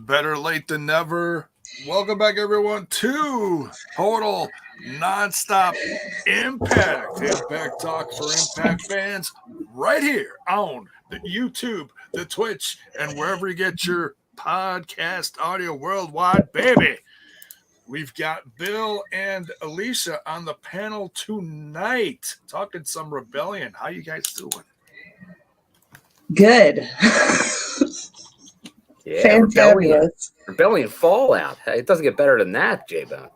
Better late than never. Welcome back, everyone, to Total Nonstop Impact. Impact Talk for Impact fans right here on the YouTube, the Twitch, and wherever you get your podcast audio worldwide, baby. We've got Bill and Alicia on the panel tonight talking some rebellion. How you guys doing? Good. Yeah, rebellion Fallout. It doesn't get better than that, J-Bone.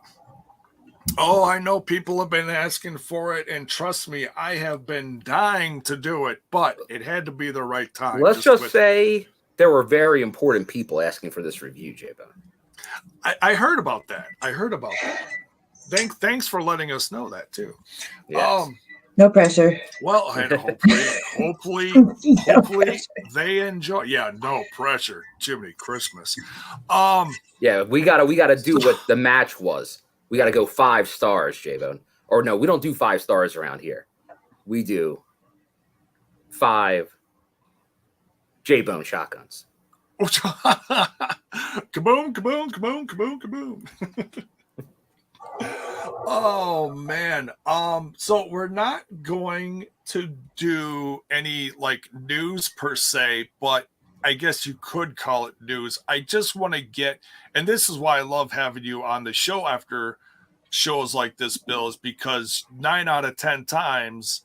Oh, I know people have been asking for it, and trust me, I have been dying to do it, but it had to be the right time. Let's just say there were very important people asking for this review, J-Bone. I heard about that. Thanks for letting us know that too. Yes. No pressure. Well, and hopefully they enjoy. Yeah, no pressure. Jiminy Christmas. Yeah, we gotta do what the match was. We gotta go 5 stars, J-Bone. Or no, we don't do 5 stars around here. We do 5 J-Bone shotguns. Kaboom, kaboom, kaboom, kaboom, kaboom. Oh man. So we're not going to do any like news per se, but I guess you could call it news. I just want to get, and this is why I love having you on the show after shows like this, Bill, is because 9 out of 10 times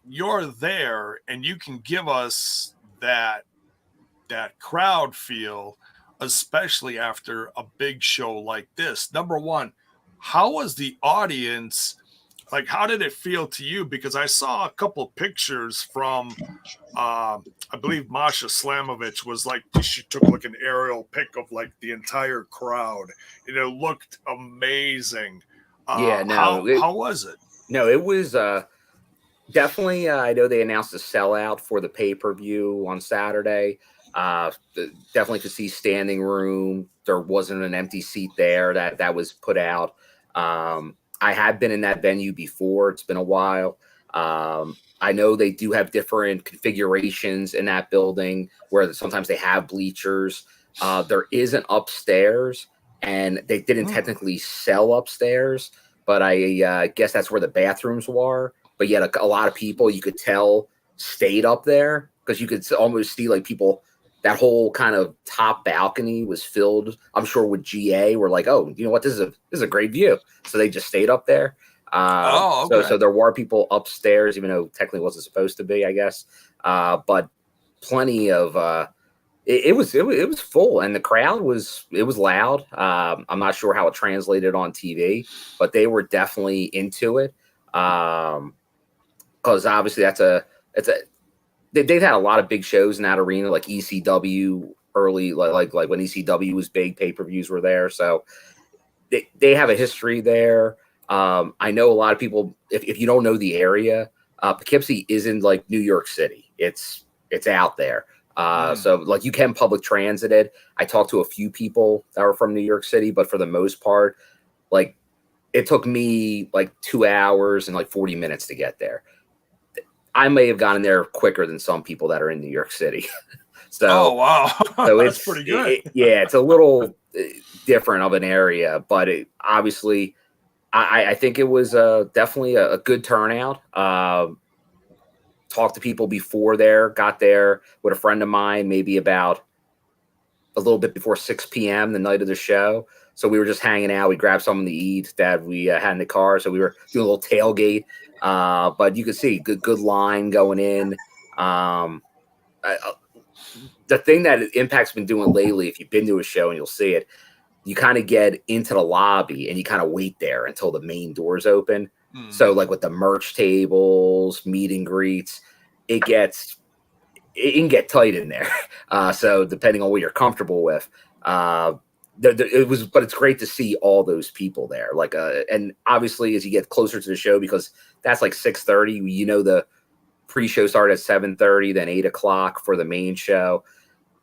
you're there and you can give us that crowd feel, especially after a big show like this. Number one, how was the audience? Like, how did it feel to you? Because I saw a couple of pictures from, I believe Masha Slamovich was like, she took like an aerial pic of like the entire crowd, and it looked amazing. How was it? No, it was definitely. I know they announced a sellout for the pay-per-view on Saturday. Definitely could see standing room. There wasn't an empty seat there that was put out. I have been in that venue before. It's been a while. I know they do have different configurations in that building where sometimes they have bleachers. There is an upstairs, and they didn't technically sell upstairs, but I guess that's where the bathrooms were. But yet a lot of people, you could tell, stayed up there because you could almost see like people. That whole kind of top balcony was filled, I'm sure, with GA. We're like, oh, you know what? This is a great view. So they just stayed up there. Okay. So there were people upstairs, even though technically wasn't supposed to be, I guess. But plenty of it was full, and the crowd was loud. I'm not sure how it translated on TV, but they were definitely into it. Because obviously they've had a lot of big shows in that arena, like ECW early, like when ECW was big, pay-per-views were there. So they have a history there. I know a lot of people, if you don't know the area, Poughkeepsie isn't like New York City. It's out there. So like you can public transit it. I talked to a few people that were from New York City, but for the most part, like it took me like 2 hours and like 40 minutes to get there. I may have gotten there quicker than some people that are in New York City. So, oh wow, so that's pretty good. It's a little different of an area, but obviously, I think it was definitely a good turnout. Talked to people before got there with a friend of mine, maybe about a little bit before 6 p.m. the night of the show. So we were just hanging out. We grabbed something to eat that we had in the car. So we were doing a little tailgate. But you could see good line going in. The thing that Impact's been doing lately, if you've been to a show and you'll see it, you kind of get into the lobby and you kind of wait there until the main doors open. So like with the merch tables, meet and greets, it can get tight in there. So depending on what you're comfortable with, but it's great to see all those people there. Like, and obviously as you get closer to the show, because that's like 6:30, the pre-show started at 7:30, then 8:00 for the main show.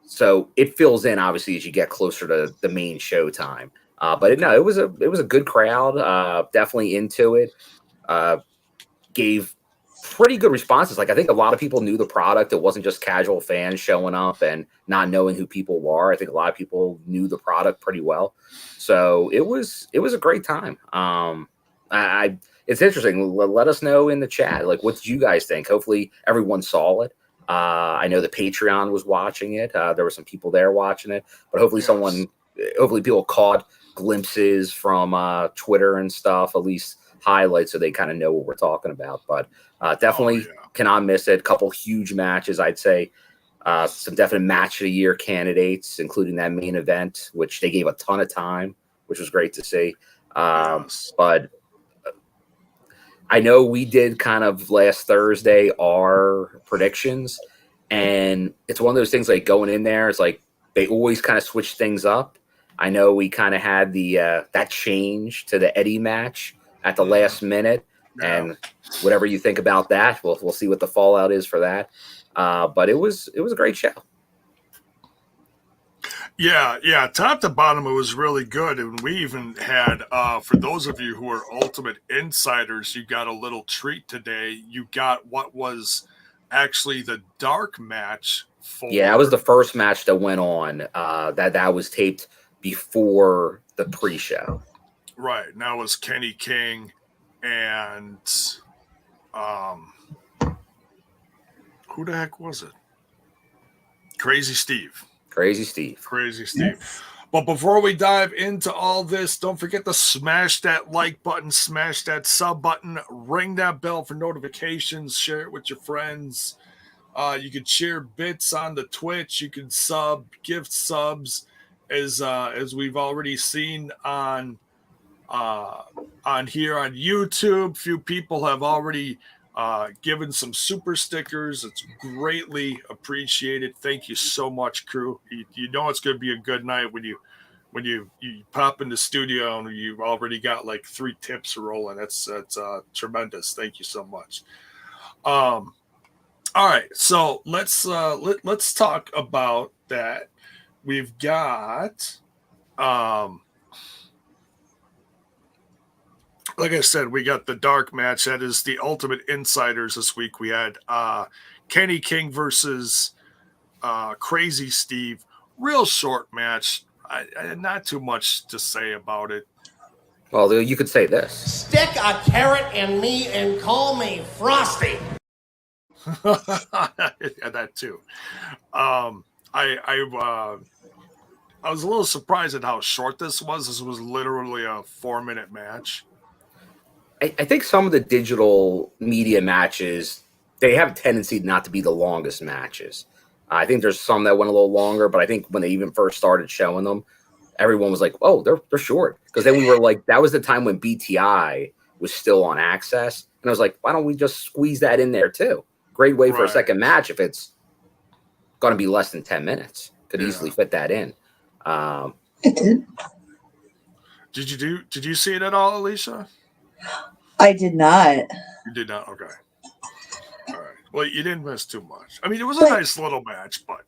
So it fills in obviously as you get closer to the main show time. But it was a good crowd, definitely into it. Gave pretty good responses. Like, I think a lot of people knew the product. It wasn't just casual fans showing up and not knowing who people were. I think a lot of people knew the product pretty well. So it was a great time. It's interesting. Let us know in the chat, like, what did you guys think? Hopefully everyone saw it. I know the Patreon was watching it. There were some people there watching it, but hopefully hopefully people caught glimpses from Twitter and stuff, at least highlights, so they kind of know what we're talking about. But definitely cannot miss it. A couple huge matches, I'd say. Some definite match of the year candidates, including that main event, which they gave a ton of time, which was great to see. But I know we did kind of last Thursday our predictions, and it's one of those things like going in there, it's like they always kind of switch things up. I know we kind of had the that change to the Eddie match at the last minute, and whatever you think about that, we'll see what the fallout is for that. But it was a great show. Yeah. Top to bottom, it was really good. And we even had, for those of you who are Ultimate Insiders, you got a little treat today. You got what was actually the dark match for. Yeah, that was the first match that went on. That was taped before the pre-show. Right. Now it was Kenny King and who the heck was it? Crazy Steve. Yes. But before we dive into all this, don't forget to smash that like button, smash that sub button, ring that bell for notifications, share it with your friends. You can share bits on the Twitch. You can gift subs, as we've already seen on here on YouTube. Few people have already given some super stickers. It's greatly appreciated. Thank you so much, crew. You know it's going to be a good night when you pop in the studio and you've already got like 3 tips rolling. That's tremendous. Thank you so much. All right, so let's talk about that. We've got like I said, we got the dark match. That is the Ultimate Insiders this week. We had Kenny King versus Crazy Steve. Real short match. Not too much to say about it. Well, you could say this. Stick a carrot in me and call me Frosty. Yeah, that too. I was a little surprised at how short this was. This was literally a 4-minute match. I think some of the digital media matches, they have a tendency not to be the longest matches. I think there's some that went a little longer, but I think when they even first started showing them, everyone was like, "Oh, they're short." Because then we were like, that was the time when BTI was still on Access, and I was like, "Why don't we just squeeze that in there too?" Great way for a second match if it's going to be less than 10 minutes. Could easily fit that in. It did. Did you see it at all, Alicia? I did not. You did not? Okay. All right. Well, you didn't miss too much. I mean, it was a nice little match, but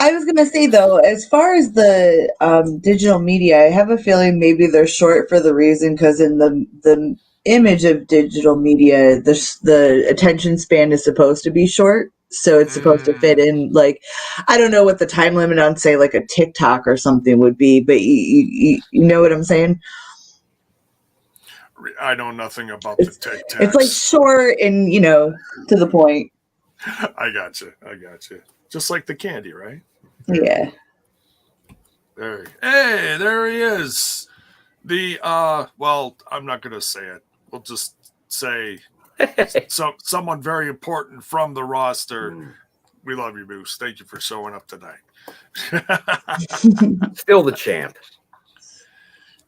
I was going to say, though, as far as the digital media, I have a feeling maybe they're short for the reason because in the image of digital media, the attention span is supposed to be short. So it's supposed to fit in, like, I don't know what the time limit on, say, like a TikTok or something would be, but you know what I'm saying? I know nothing about the TikToks. It's like short and, to the point. I got you. Just like the candy, right? Yeah. Hey, there he is. The well, I'm not gonna say it. We'll just say someone very important from the roster. We love you, Moose. Thank you for showing up tonight. Still the champ.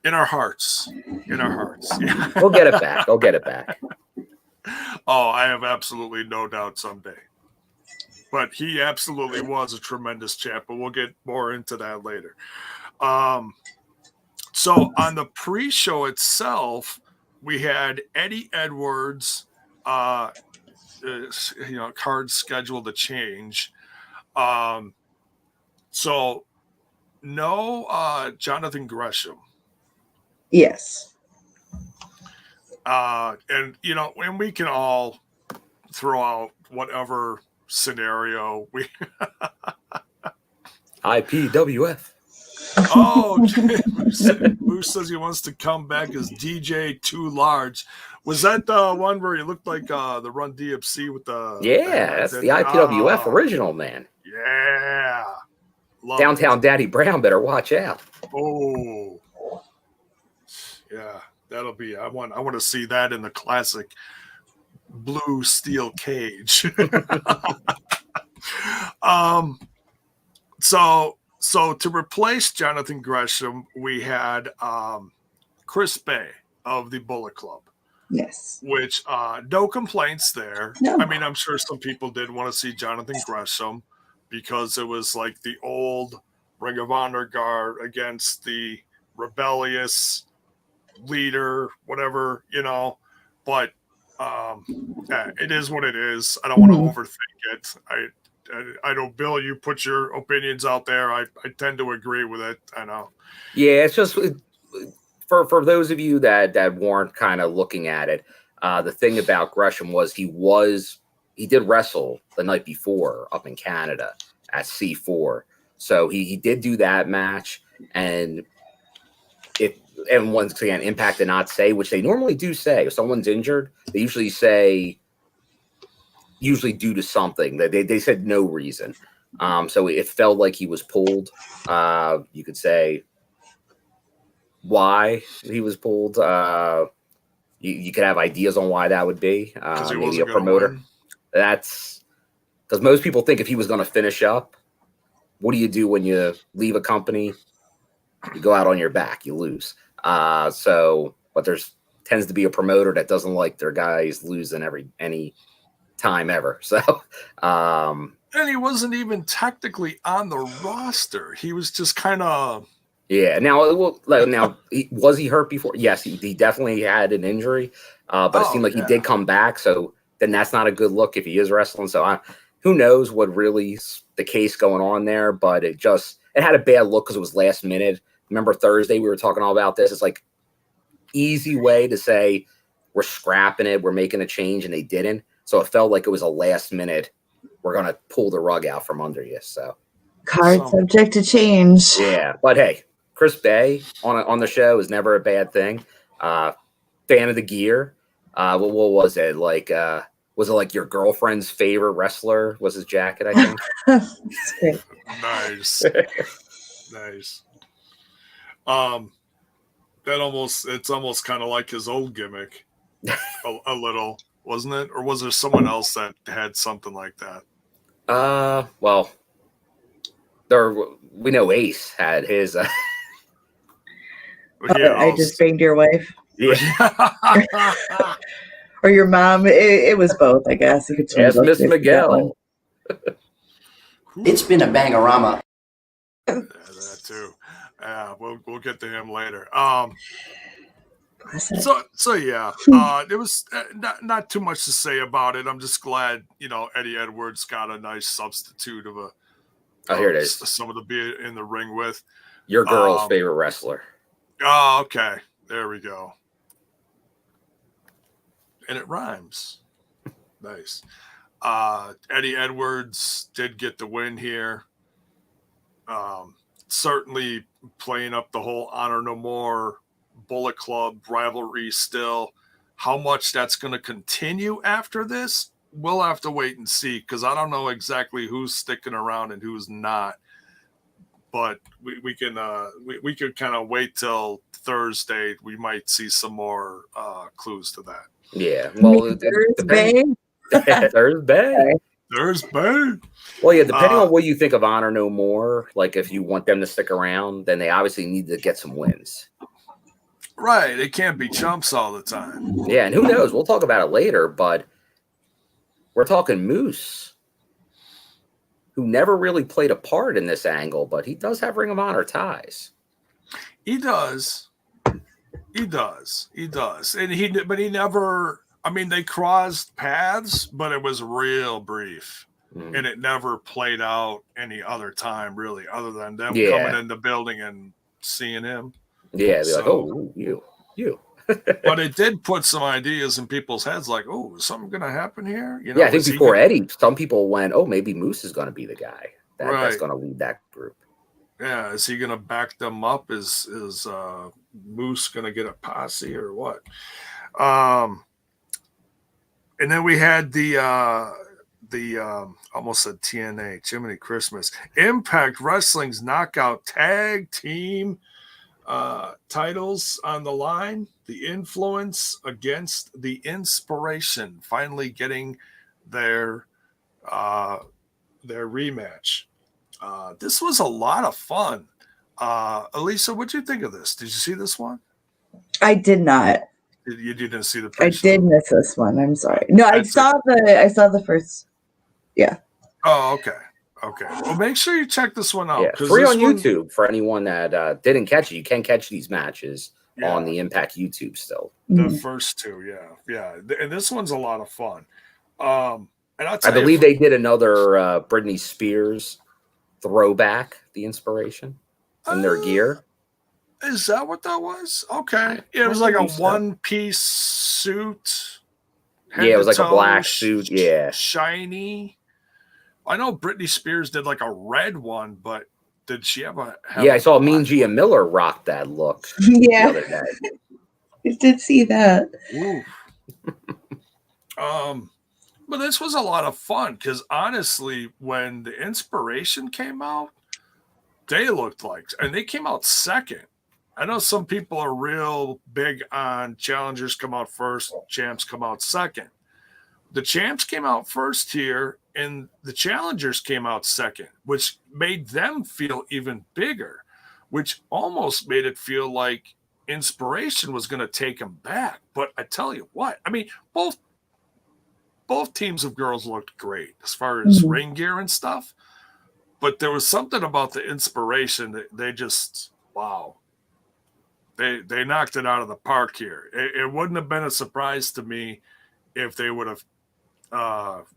In our hearts. Yeah. We'll get it back. Oh, I have absolutely no doubt someday. But he absolutely was a tremendous champ, but we'll get more into that later. So on the pre-show itself, we had Eddie Edwards, cards scheduled to change. So no Jonathan Gresham. Yes. And we can all throw out whatever scenario we. IPWF. Oh, Moose says he wants to come back as DJ Too Large. Was that the one where he looked like the Run DMC with the? Yeah, that's the IPWF original, man. Yeah. Love Downtown it. Daddy Brown better watch out. Oh. Yeah, that'll be. I want to see that in the classic blue steel cage. So to replace Jonathan Gresham, we had Chris Bay of the Bullet Club. Yes. Which no complaints there. No. I mean, I'm sure some people did want to see Jonathan Gresham because it was like the old Ring of Honor guard against the rebellious leader, whatever, but yeah, it is what it is. I don't want to overthink it. I know, Bill, you put your opinions out there. I tend to agree with it. I know. Yeah, it's just for those of you that weren't kind of looking at it, the thing about Gresham was he did wrestle the night before up in Canada at C4. So he did do that match, and once again, Impact did not say, which they normally do say. If someone's injured, they usually say usually due to something. They said no reason. So it felt like he was pulled. You could say why he was pulled. You could have ideas on why that would be. Maybe a promoter. Win. That's because most people think if he was going to finish up, what do you do when you leave a company? You go out on your back, you lose. But there's tends to be a promoter that doesn't like their guys losing any time ever. So, and he wasn't even technically on the roster. He was just kind of. Yeah. Now, was he hurt before? Yes, he definitely had an injury, but it seemed like he did come back. So then that's not a good look if he is wrestling. So who knows what really the case going on there? But it had a bad look because it was last minute. Remember Thursday we were talking all about this. It's like easy way to say we're scrapping it, we're making a change, and they didn't. So it felt like it was a last minute. We're gonna pull the rug out from under you. So card subject to change. Yeah, but hey, Chris Bay on the show is never a bad thing. Fan of the gear. What was it like? Was it like your girlfriend's favorite wrestler? Was his jacket? I think. That's great. Nice, nice. It's almost kind of like his old gimmick, a little, wasn't it? Or was there someone else that had something like that? Well, we know Ace had his. I just banged your wife. Yeah. Or your mom. It was both, I guess. You could Yes, Miss Miguel. It's been a bangorama. Yeah, that too. Yeah, we'll get to him later. So yeah, there was not too much to say about it. I'm just glad Eddie Edwards got a nice substitute of here it is. Someone to be in the ring with. Your girl's favorite wrestler. Oh, okay. There we go. And it rhymes. Nice. Eddie Edwards did get the win here. Certainly playing up the whole Honor No More Bullet Club rivalry still. How much that's going to continue after this, we'll have to wait and see, because I don't know exactly who's sticking around and who's not. But we can kind of wait till Thursday. We might see some more clues to that. Yeah. Well, Thursday. Thursday. Thursday. Well, yeah, depending on what you think of Honor No More, like if you want them to stick around, then they obviously need to get some wins. Right. It can't be chumps all the time. Yeah, and who knows? We'll talk about it later, but we're talking Moose, who never really played a part in this angle, but he does have Ring of Honor ties. He does. And he never, I mean, they crossed paths, but it was real brief. And it never played out any other time, really, other than them coming in the building and seeing him. Yeah, they're like, oh, you. But it did put some ideas in people's heads, like, "Oh, is something going to happen here?" Yeah, I think before Eddie, some people went, "Oh, maybe Moose is going to be the guy that's going to lead that group." Yeah, is he going to back them up? Is Moose going to get a posse or what? And then we had the almost said TNA, Jiminy Christmas, Impact Wrestling's Knockout Tag Team titles on the line. The Influence against the Inspiration, finally getting their rematch. This was a lot of fun. Elisa, what'd you think of this? Did you see this one? I did not. You didn't see the pre-show? I did miss this one. I'm sorry. No, I saw the first. Yeah. Oh, okay. Okay. Well, make sure you check this one out. Yeah, free on YouTube for anyone that didn't catch it. You can catch these matches on the Impact YouTube still. The first two, yeah. And this one's a lot of fun. And I believe they did another Britney Spears throwback, the Inspiration, in their gear. Is that what that was? Okay. It was like a one-piece suit. Yeah, it was like a black suit. Yeah. Shiny. I know Britney Spears did like a red one, but did she have I saw Mean Gia Miller rock that look. Yeah. The other day. I did see that. But this was a lot of fun because honestly, when the Inspiration came out, they looked like, and they came out second. I know some people are real big on challengers come out first, champs come out second. The champs came out first here, and the challengers came out second, which made them feel even bigger, which almost made it feel like Inspiration was going to take them back. But I tell you what, I mean, both teams of girls looked great as far as ring gear and stuff, but there was something about the Inspiration that they just, wow. They knocked it out of the park here. It wouldn't have been a surprise to me if they would have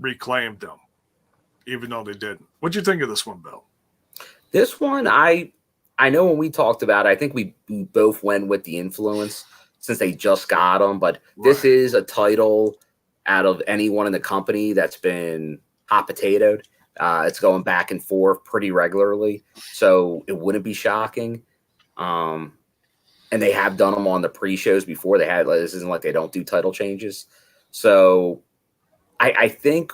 reclaimed them, even though they didn't. What'd you think of this one, Bill? This one, I know when we talked about it, I think we both went with the Influence since they just got them, but this is a title out of anyone in the company that's been hot potatoed. It's going back and forth pretty regularly, so it wouldn't be shocking. And they have done them on the pre-shows before. This isn't like they don't do title changes. So I think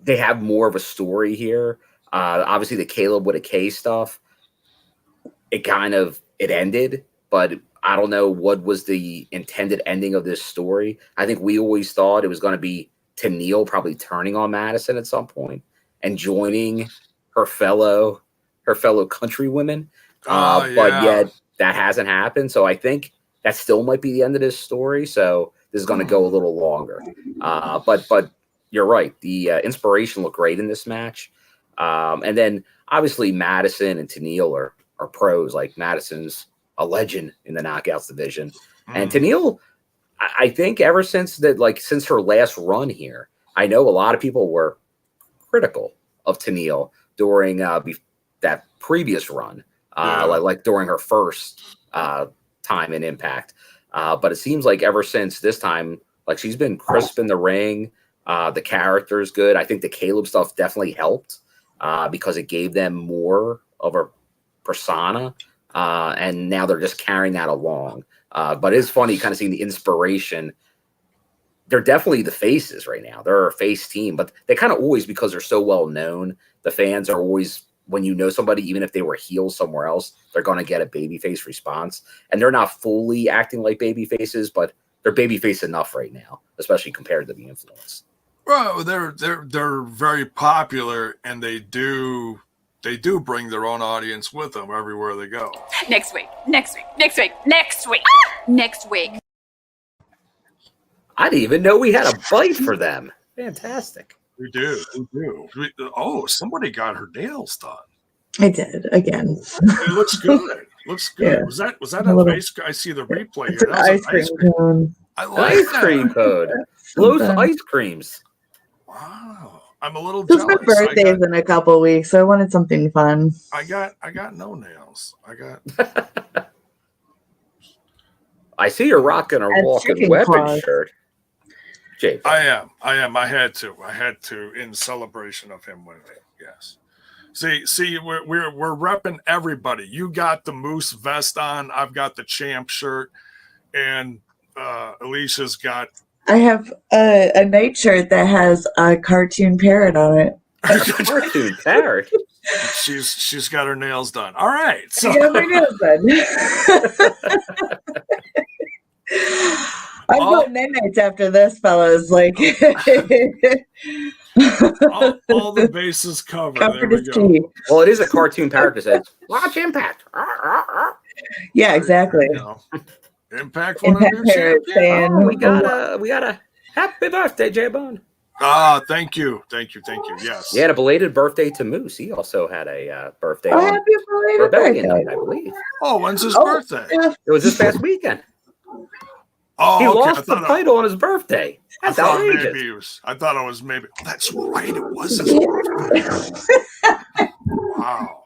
they have more of a story here. Obviously, the Caleb with a K stuff, it ended, but I don't know what was the intended ending of this story. I think we always thought it was going to be Tenille probably turning on Madison at some point and joining her fellow countrywomen. But yet that hasn't happened. So I think that still might be the end of this story. So this is going to go a little longer. But you're right. The Inspiration looked great in this match. And then obviously Madison and Tenille are pros. Like Madison's a legend in the Knockouts division. And Tenille, I think ever since her last run here, I know a lot of people were critical of Tenille during that previous run. Like during her first time in Impact. But it seems like ever since this time, like she's been crisp in the ring. The character's good. I think the Caleb stuff definitely helped because it gave them more of a persona. And now they're just carrying that along. But it's funny kind of seeing the Inspiration. They're definitely the faces right now. They're a face team, but they kind of always, because they're so well known, the fans are always, when you know somebody, even if they were heels somewhere else, they're going to get a babyface response. And they're not fully acting like baby faces, but they're babyface enough right now, especially compared to the Influence. Well, they're very popular, and they do bring their own audience with them everywhere they go. Next week. I didn't even know we had a bite for them. Fantastic. We do. Oh, somebody got her nails done. I did again. It looks good. Yeah. Was that an ice? I see the replay here. That was an ice cream cone. I like ice cream cone. Those ice creams. Wow. I'm a little jealous. My birthday's in a couple weeks, so I wanted something fun. I got no nails. I see you're rocking a And walking chicken weapon claws. shirt. Jay, I am. I had to in celebration of him winning. Yes. See, we're repping everybody. You got the moose vest on. I've got the champ shirt, and Alicia's got. I have a nightshirt that has a cartoon parrot on it. a cartoon parrot. She's got her nails done. All right, so I got my nails done. I'm going nights after this, fellas. Like all the bases covered. There covered we is go. key. Well, it is a cartoon parrot that says, "Watch Impact." Yeah, exactly. You know, Impact won a Impact new parrot champion. saying, Oh, we got a happy birthday, J Bone. Thank you. Yes. Yeah, a belated birthday to Moose. He also had a birthday "Oh, on happy belated Rebellion birthday!" night, I believe. Oh, when's his Oh, birthday? yeah. It was this past weekend. Oh, He okay. lost the title on his birthday. That's outrageous. I thought it was maybe. Oh, that's right. It was his birthday. Wow.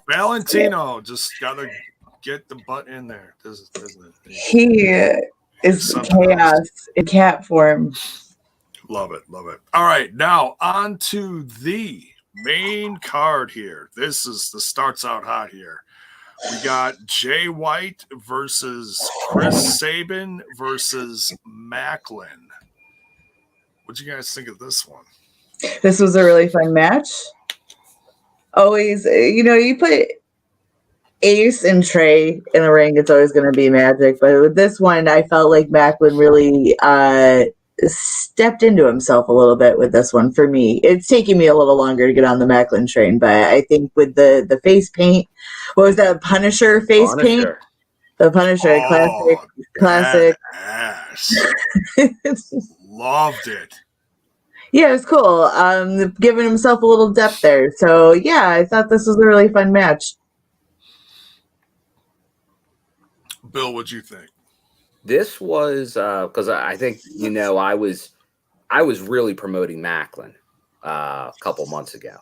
Valentino just gotta get the butt in there. Isn't it? He is Something chaos else. in cat form. Love it. All right, now on to the main card here. This starts out hot here. We got Jay White versus Chris Sabin versus Maclin. What'd you guys think of this one? This was a really fun match. Always, you put Ace and Trey in the ring, it's always going to be magic. But with this one, I felt like Maclin really stepped into himself a little bit with this one for me. It's taking me a little longer to get on the Maclin train, but I think with the face paint, what was that, Punisher face paint? The Punisher, classic. Loved it. Yeah, it was cool. Giving himself a little depth there. So yeah, I thought this was a really fun match. Bill, what'd you think? This was because I think I was really promoting Maclin a couple months ago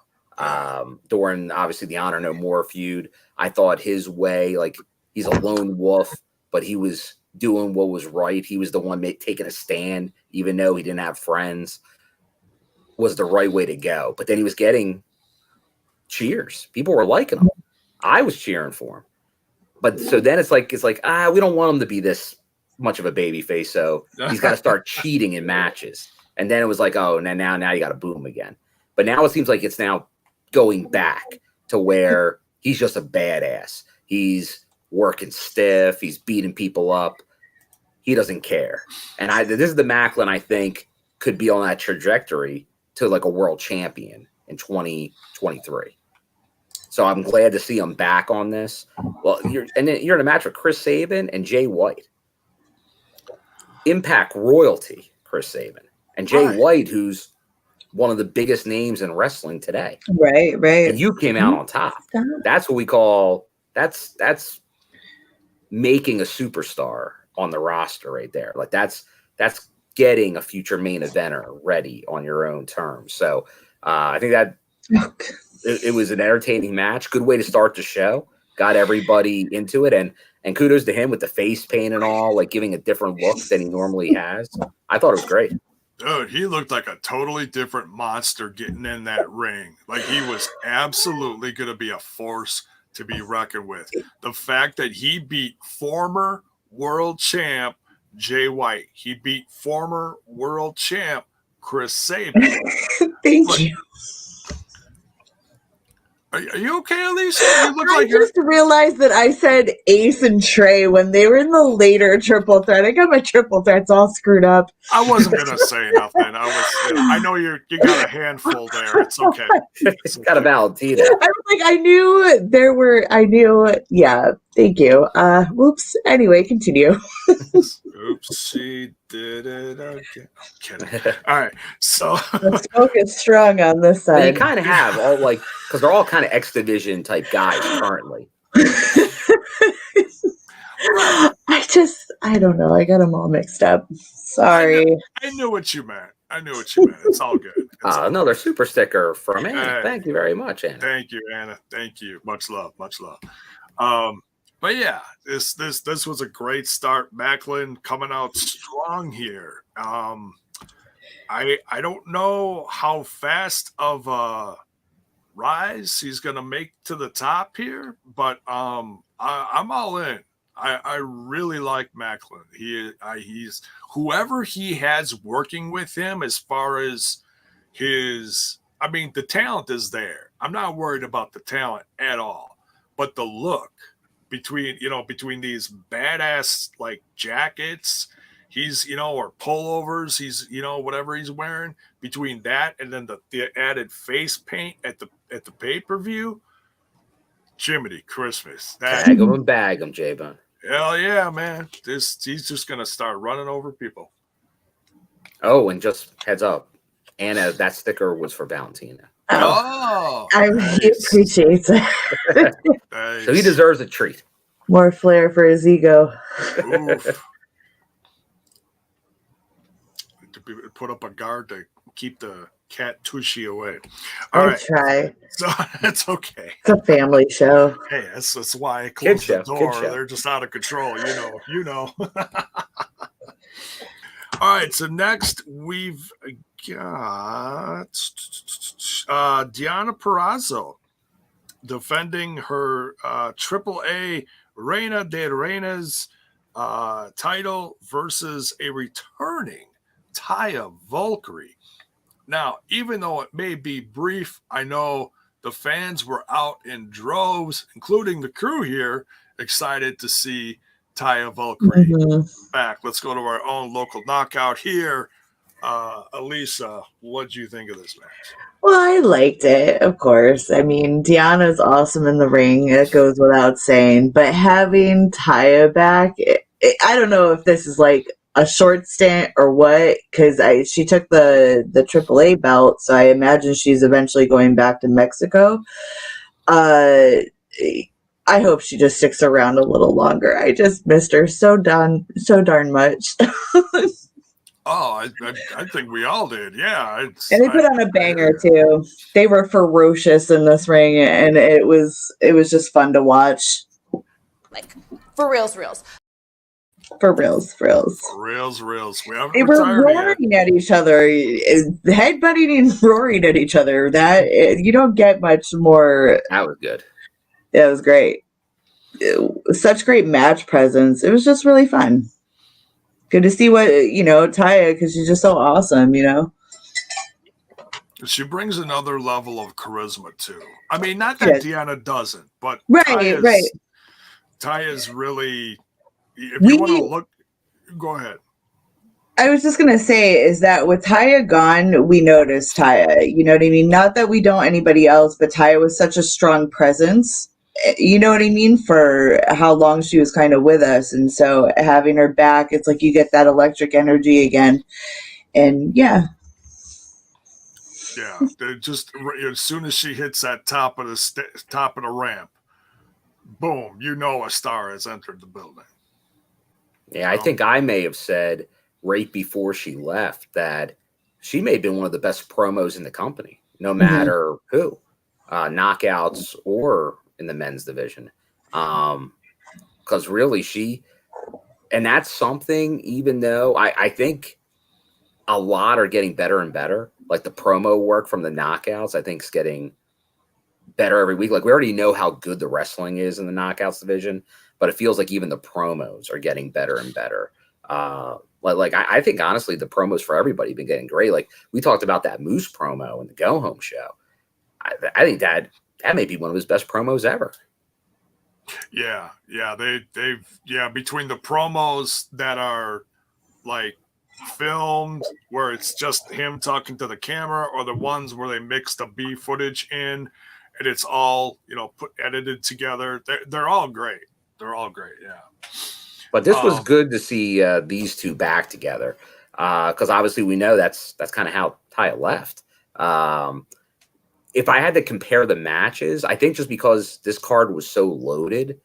during obviously the Honor No More feud. I thought his way, like he's a lone wolf, but he was doing what was right. He was the one taking a stand, even though he didn't have friends. Was the right way to go. But then he was getting cheers. People were liking him. I was cheering for him. But so then it's like we don't want him to be this much of a baby face, so he's got to start cheating in matches. And then it was like, oh, now you got to boo him again. But now it seems like it's now going back to where he's just a badass. He's working stiff. He's beating people up. He doesn't care. And this is the Maclin I think could be on that trajectory to like a world champion in 2023. So I'm glad to see him back on this. Well, you're in a match with Chris Sabin and Jay White. Impact royalty, Chris Sabin. And Jay White, who's one of the biggest names in wrestling today. Right. And you came out on top. That's what we call that's making a superstar on the roster right there. Like that's getting a future main eventer ready on your own terms. So I think that it was an entertaining match. Good way to start the show. Got everybody into it. And kudos to him with the face paint and all, like giving a different look than he normally has. I thought it was great. Dude, he looked like a totally different monster getting in that ring. Like he was absolutely going to be a force to be reckoned with. The fact that he beat former world champ Jay White. He beat former world champ Chris Sabin. Thank you. Are you okay, Alicia? You look I just realized that I said Ace and Trey when they were in the later triple threat. I got my triple threats all screwed up. I wasn't gonna say nothing. I know you got a handful there. It's okay. It's got a Valentina. I was like, I knew. Yeah, thank you. Whoops. Anyway, continue. Oops, she did it again. I'm kidding. All right, so the smoke is strong on this side. Well, you kind of have all because they're all kind of X Division type guys currently. I don't know. I got them all mixed up. Sorry. I knew what you meant. It's all good. Another super sticker from Anna. Thank you very much, Anna. Thank you, Anna. Thank you. Much love. But yeah, this was a great start. Maclin coming out strong here. I don't know how fast of a rise he's gonna make to the top here, but I'm all in. I really like Maclin. He's whoever he has working with him as far as his. I mean, the talent is there. I'm not worried about the talent at all, but the look between these badass like jackets he's or pullovers whatever he's wearing, between that and then the added face paint at the pay-per-view. Jiminy Christmas, Tag them and bag them, J-Bone. Hell yeah, man. He's just gonna start running over people. Oh, and just heads up, Anna, that sticker was for Valentina. Oh, I really appreciate that. Nice. So he deserves a treat. More flair for his ego. Put up a guard to keep the cat Tushy away. I try. So that's okay. It's a family show. Hey, that's why I closed the door. They're just out of control. You know. All right. So next we've got Deonna Purrazzo defending her AAA Reina de Reinas title versus a returning Taya Valkyrie. Now, even though it may be brief, I know the fans were out in droves, including the crew here, excited to see Taya Valkyrie back. Let's go to our own local knockout here. Elisa, what do you think of this match? Well, I liked it, of course. I mean, Deonna's awesome in the ring. It goes without saying. But having Taya back, I don't know if this is like a short stint or what, because she took the AAA belt, so I imagine she's eventually going back to Mexico. I hope she just sticks around a little longer. I just missed her so darn much. Oh, I think we all did. Yeah. And they put on a banger too. They were ferocious in this ring, and it was just fun to watch. Like for reals. For reals. We haven't they were roaring at each other, headbutting and roaring at each other. That you don't get much more. That was good. Yeah, it was great. Such great match presence. It was just really fun. Good to see Taya, because she's just so awesome, She brings another level of charisma too. I mean, not that Deonna doesn't, but right. Taya's really. If you want to look, go ahead. I was just gonna say is that with Taya gone, we noticed Taya. You know what I mean? Not that we don't anybody else, but Taya was such a strong presence. You know what I mean? For how long she was kind of with us. And so having her back, it's like you get that electric energy again. And yeah. Yeah. Just as soon as she hits that top of the ramp, boom, a star has entered the building. Yeah, I think I may have said right before she left that she may have been one of the best promos in the company, no matter who, knockouts or in the men's division. Because really and that's something, even though I think a lot are getting better and better, like the promo work from the knockouts, I think is getting better every week. Like we already know how good the wrestling is in the knockouts division, but it feels like even the promos are getting better and better. I think honestly, the promos for everybody have been getting great. Like we talked about that Moose promo in the Go Home show. I think that may be one of his best promos ever. Yeah. They've between the promos that are like filmed where it's just him talking to the camera, or the ones where they mix the B footage in and it's all edited together, they're all great. Yeah. But this was good to see these two back together, because obviously we know that's kind of how Taya left. If I had to compare the matches, I think just because this card was so loaded,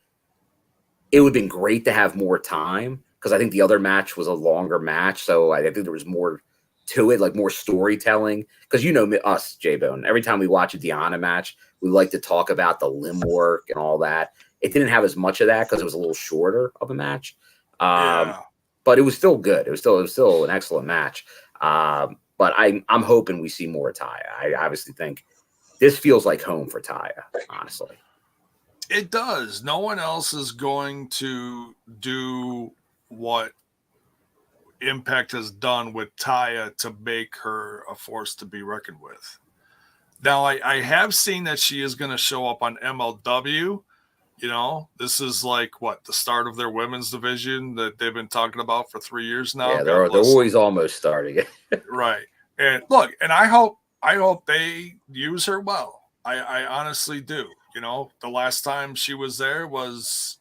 it would have been great to have more time, because I think the other match was a longer match. So I think there was more to it, like more storytelling. Because us, J-Bone, every time we watch a Deonna match, we like to talk about the limb work and all that. It didn't have as much of that because it was a little shorter of a match. Yeah. But it was still good. It was still an excellent match. But I'm hoping we see more Taya. I obviously think this feels like home for Taya, honestly. It does. No one else is going to do what Impact has done with Taya to make her a force to be reckoned with. Now, I have seen that she is going to show up on MLW. You know, this is like what, the start of their women's division that they've been talking about for 3 years now. Yeah, they're always almost starting it. Right. And look, and I hope they use her well. I honestly do. You know, the last time she was there was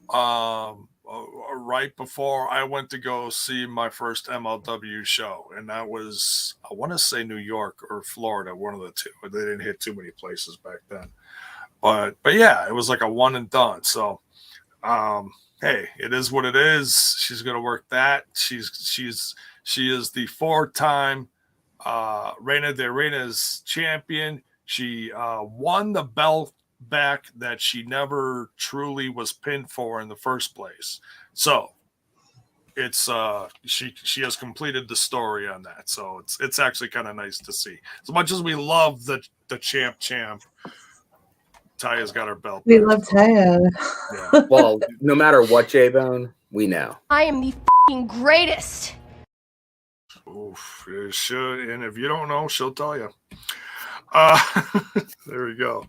right before I went to go see my first MLW show, and that was, I want to say, New York or Florida, one of the two. They didn't hit too many places back then. But yeah, it was like a one and done. So hey, it is what it is. She's gonna work that. She is the 4-time Reina de Reinas champion. She won the belt back that she never truly was pinned for in the first place. So it's she has completed the story on that. So it's actually kind of nice to see. As much as we love the champ, Taya's got her belt. We love Taya. Yeah. Well, no matter what, J-Bone, we know. I am the greatest. Oof, it should, and if you don't know, she'll tell you. There we go.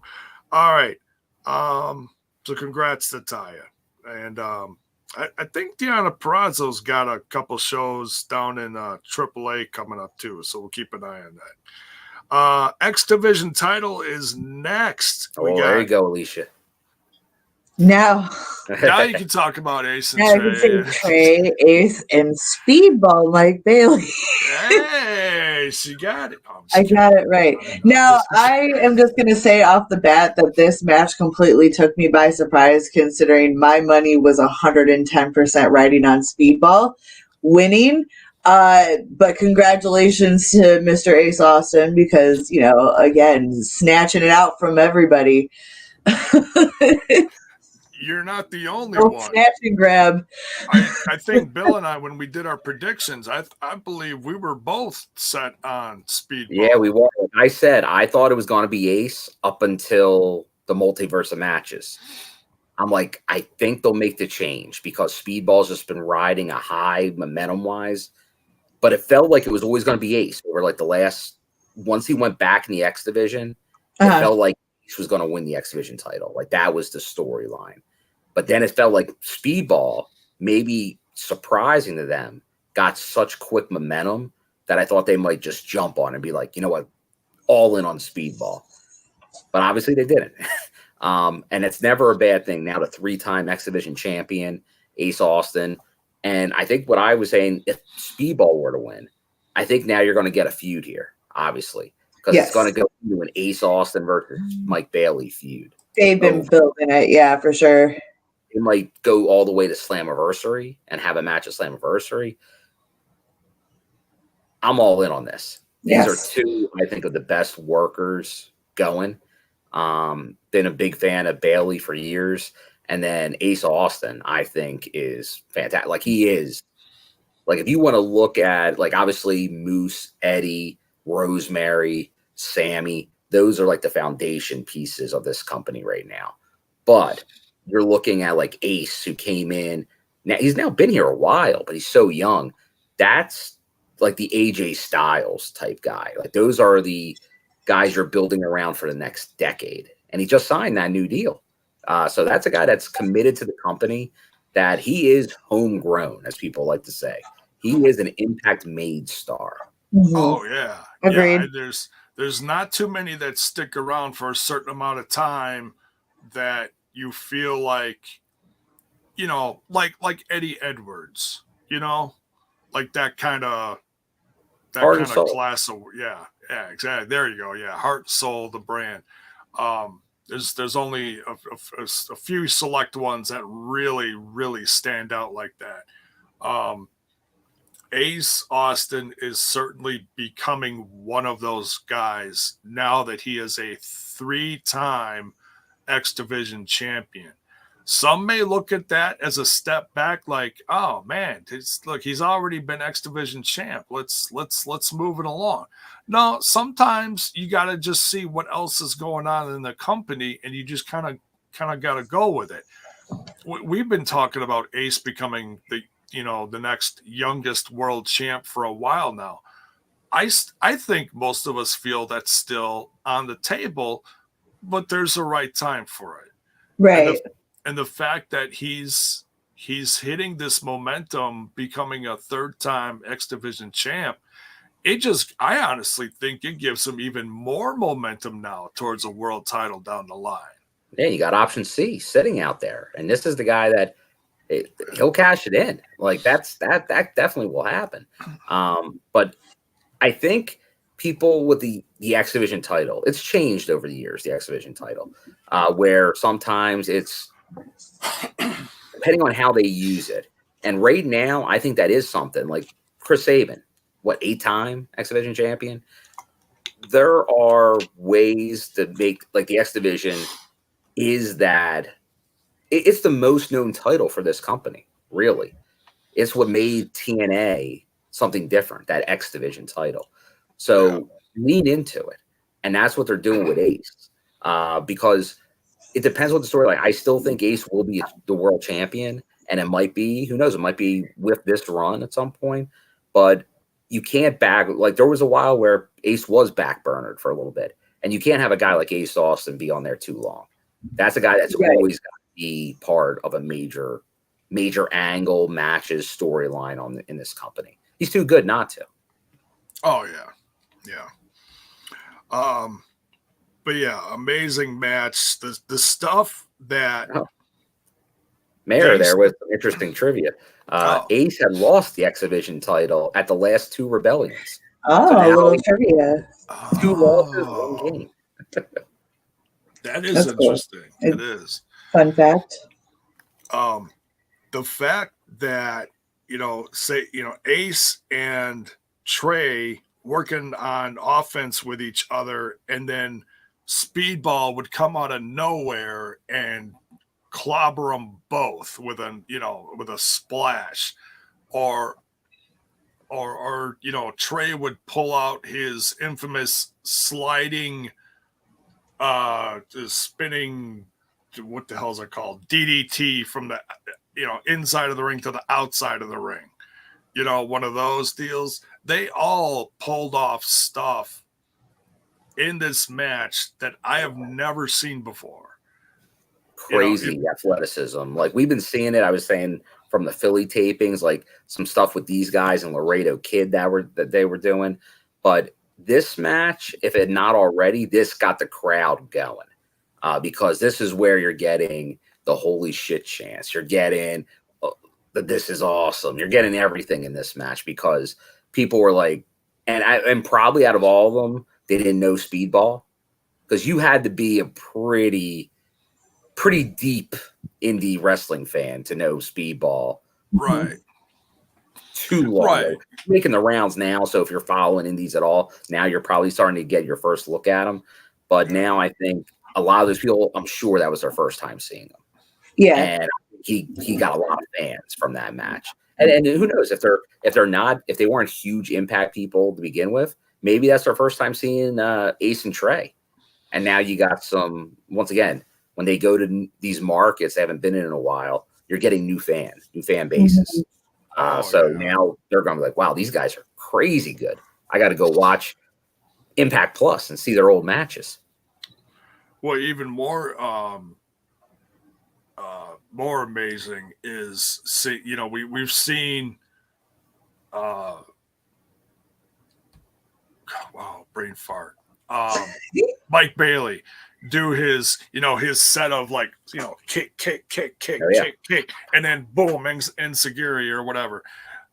All right. So congrats to Taya. And I think Deonna Purrazzo's got a couple shows down in AAA coming up too, so we'll keep an eye on that. X Division title is next. There you go, Alicia. Now You can talk about Ace and Now I Trey. can say Trey, Ace, and Speedball Mike Bailey. Hey, she got it. Oh, I got it right. Now, I am just going to say off the bat that this match completely took me by surprise, considering my money was 110% riding on Speedball winning. But congratulations to Mr. Ace Austin because, you know, again, snatching it out from everybody. You're not the only one. Snatch and grab. I think Bill and I, when we did our predictions, I believe we were both set on Speedball. Yeah, we were. I said I thought it was going to be Ace up until the multiverse of matches. I'm like, I think they'll make the change because Speedball's just been riding a high momentum-wise. But it felt like it was always going to be Ace. Or like once he went back in the X Division, it felt like Ace was going to win the X Division title. Like that was the storyline. But then it felt like Speedball, maybe surprising to them, got such quick momentum that I thought they might just jump on and be like, you know what, all in on Speedball. But obviously they didn't. And it's never a bad thing. Now the 3-time X Division champion, Ace Austin. And I think what I was saying, if Speedball were to win, I think now you're going to get a feud here, obviously. Because it's going to go into an Ace Austin versus Mike Bailey feud. They've been building it, yeah, for sure. It might go all the way to Slammiversary and have a match at Slammiversary. I'm all in on this. These are two, I think, of the best workers going. Been a big fan of Bailey for years. And then Ace Austin, I think, is fantastic. Like, he is. Like, if you want to look at, like, obviously, Moose, Eddie, Rosemary, Sammy, those are, like, the foundation pieces of this company right now. But you're looking at, like, Ace, who came in. Now, he's now been here a while, but he's so young. That's, like, the AJ Styles type guy. Like, those are the guys you're building around for the next decade. And he just signed that new deal. So that's a guy that's committed to the company, that he is homegrown, as people like to say. He is an Impact-made star. Mm-hmm. Oh, yeah. Agreed. Yeah, there's not too many that stick around for a certain amount of time that you feel like, you know, like Eddie Edwards, you know, like that kind of class of, yeah, exactly. There you go. Yeah. Heart, soul, the brand. There's only a few select ones that really, really stand out like that. Ace Austin is certainly becoming one of those guys now that he is a 3-time X Division champion. Some may look at that as a step back, like, oh man, look, he's already been X Division champ. Let's move it along. No, sometimes you got to just see what else is going on in the company, and you just kind of got to go with it. We've been talking about Ace becoming the next youngest world champ for a while now. I think most of us feel that's still on the table, but there's a right time for it. Right. And the fact that he's hitting this momentum, becoming a third-time X Division champ, I honestly think it gives him even more momentum now towards a world title down the line. Yeah, you got option C sitting out there, and this is the guy that he'll cash it in. Like that definitely will happen. But I think people with the X Division title, it's changed over the years. The X Division title, where sometimes it's depending on how they use it. And right now, I think that is something like Chris Sabin, 8-time X Division champion. There are ways to make like the X Division is that it's the most known title for this company. Really, it's what made TNA something different. That X Division title. So lean into it, and that's what they're doing with Ace, because it depends what the story. Like, I still think Ace will be the world champion, and it might be, who knows, it might be with this run at some point, but you can't like there was a while where Ace was backburnered for a little bit, and you can't have a guy like Ace Austin be on there too long. That's a guy that's always got to be part of a major angle matches storyline in this company. He's too good not to. Oh yeah. But yeah, amazing match. The stuff that Mayor there with some interesting trivia. Ace had lost the X Division title at the last 2 rebellions. Oh, so a little trivia. 2 losses, 1 game. That is interesting. Cool. It is. Fun fact. The fact that Ace and Trey working on offense with each other, and then Speedball would come out of nowhere and clobber them both with a splash, or Trey would pull out his infamous sliding spinning, what the hell is it called, DDT, from the inside of the ring to the outside of the ring, one of those deals. They all pulled off stuff in this match that I have never seen before. Crazy athleticism. Like, we've been seeing it. I was saying from the Philly tapings, like some stuff with these guys and Laredo Kid that they were doing. But this match, if it not already, this got the crowd going, because this is where you're getting the holy shit chance. You're getting this is awesome. You're getting everything in this match, because people were like, and probably out of all of them, they didn't know Speedball, because you had to be a pretty deep indie wrestling fan to know Speedball. Right. Too long. Right. Making the rounds now, so if you're following indies at all, now you're probably starting to get your first look at them. But now I think a lot of those people, I'm sure that was their first time seeing them. Yeah. And he got a lot of fans from that match. And who knows, if they weren't huge Impact people to begin with, maybe that's their first time seeing Ace and Trey. And now you got some, once again, when they go to these markets they haven't been in a while, you're getting new fan bases. Now they're going to be like, wow, these guys are crazy good. I got to go watch Impact Plus and see their old matches. Well, even more amazing is we've seen brain fart. Mike Bailey do his set of kick, kick, and then boom, Enziguri or whatever.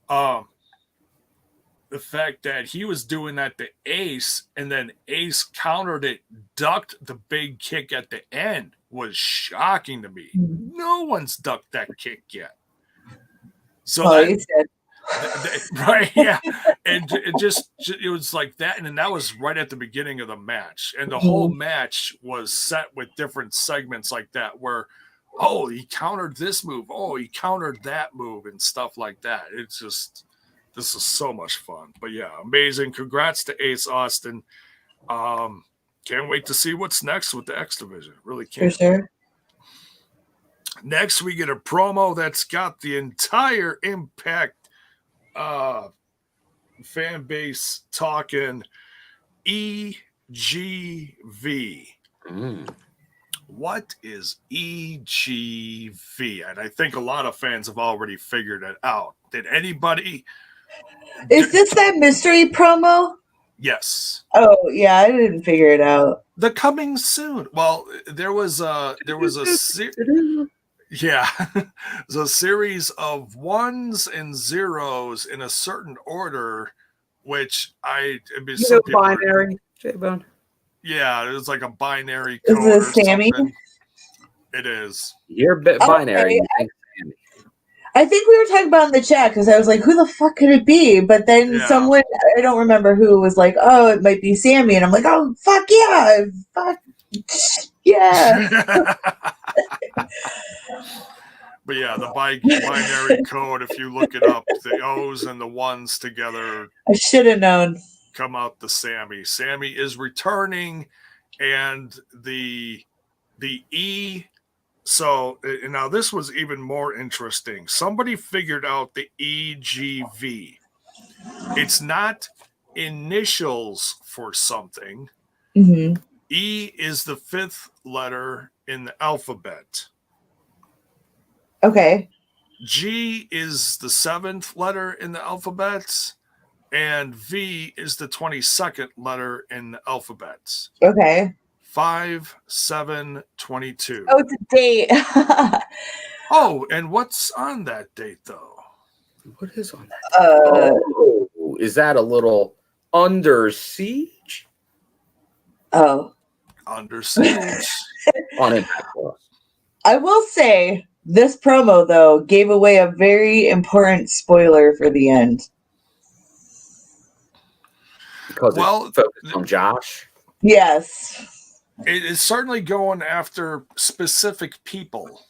The fact that he was doing that to Ace, and then Ace countered it, ducked the big kick at the end, was shocking to me. No one's ducked that kick yet. So right, yeah, and it was like that, and then that was right at the beginning of the match, and the whole match was set with different segments like that, where oh, he countered this move. Oh, he countered that move and stuff like that. It's just, this is so much fun. But yeah, amazing. Congrats to Ace Austin. Can't wait to see what's next with the X Division. Really For can't. sure. Next, we get a promo that's got the entire Impact fan base talking EGV. What is EGV? And I think a lot of fans have already figured it out. Did anybody? Is this that mystery promo? Yes. Oh yeah, I didn't figure it out. The coming soon. Well, there was a yeah, there's a series of ones and zeros in a certain order, which binary, J-Bone. Yeah, it was like a binary Is code this or Sammy? something. It is. You're a bit binary. Okay. You think Sammy. I think we were talking about in the chat because I was like, who the fuck could it be? But then someone, I don't remember who, was like, oh, it might be Sammy. And I'm like, oh, fuck yeah. Fuck yeah. But yeah, the binary code, if you look it up, the O's and the ones together I should have known. come out the Sammy. Sammy is returning, and the E. So now this was even more interesting. Somebody figured out the EGV. It's not initials for something. Mm-hmm. E is the 5th letter in the alphabet. Okay. G is the 7th letter in the alphabet, and V is the 22nd letter in the alphabet. Okay. 5, 7, 22. Oh, it's a date. Oh, and what's on that date, though? What is on that? Is that a little Under Siege? Oh. Under Siege. On Impact Plus. I will say, this promo, though, gave away a very important spoiler for the end. Because it's focused on Josh? Yes. It is certainly going after specific people.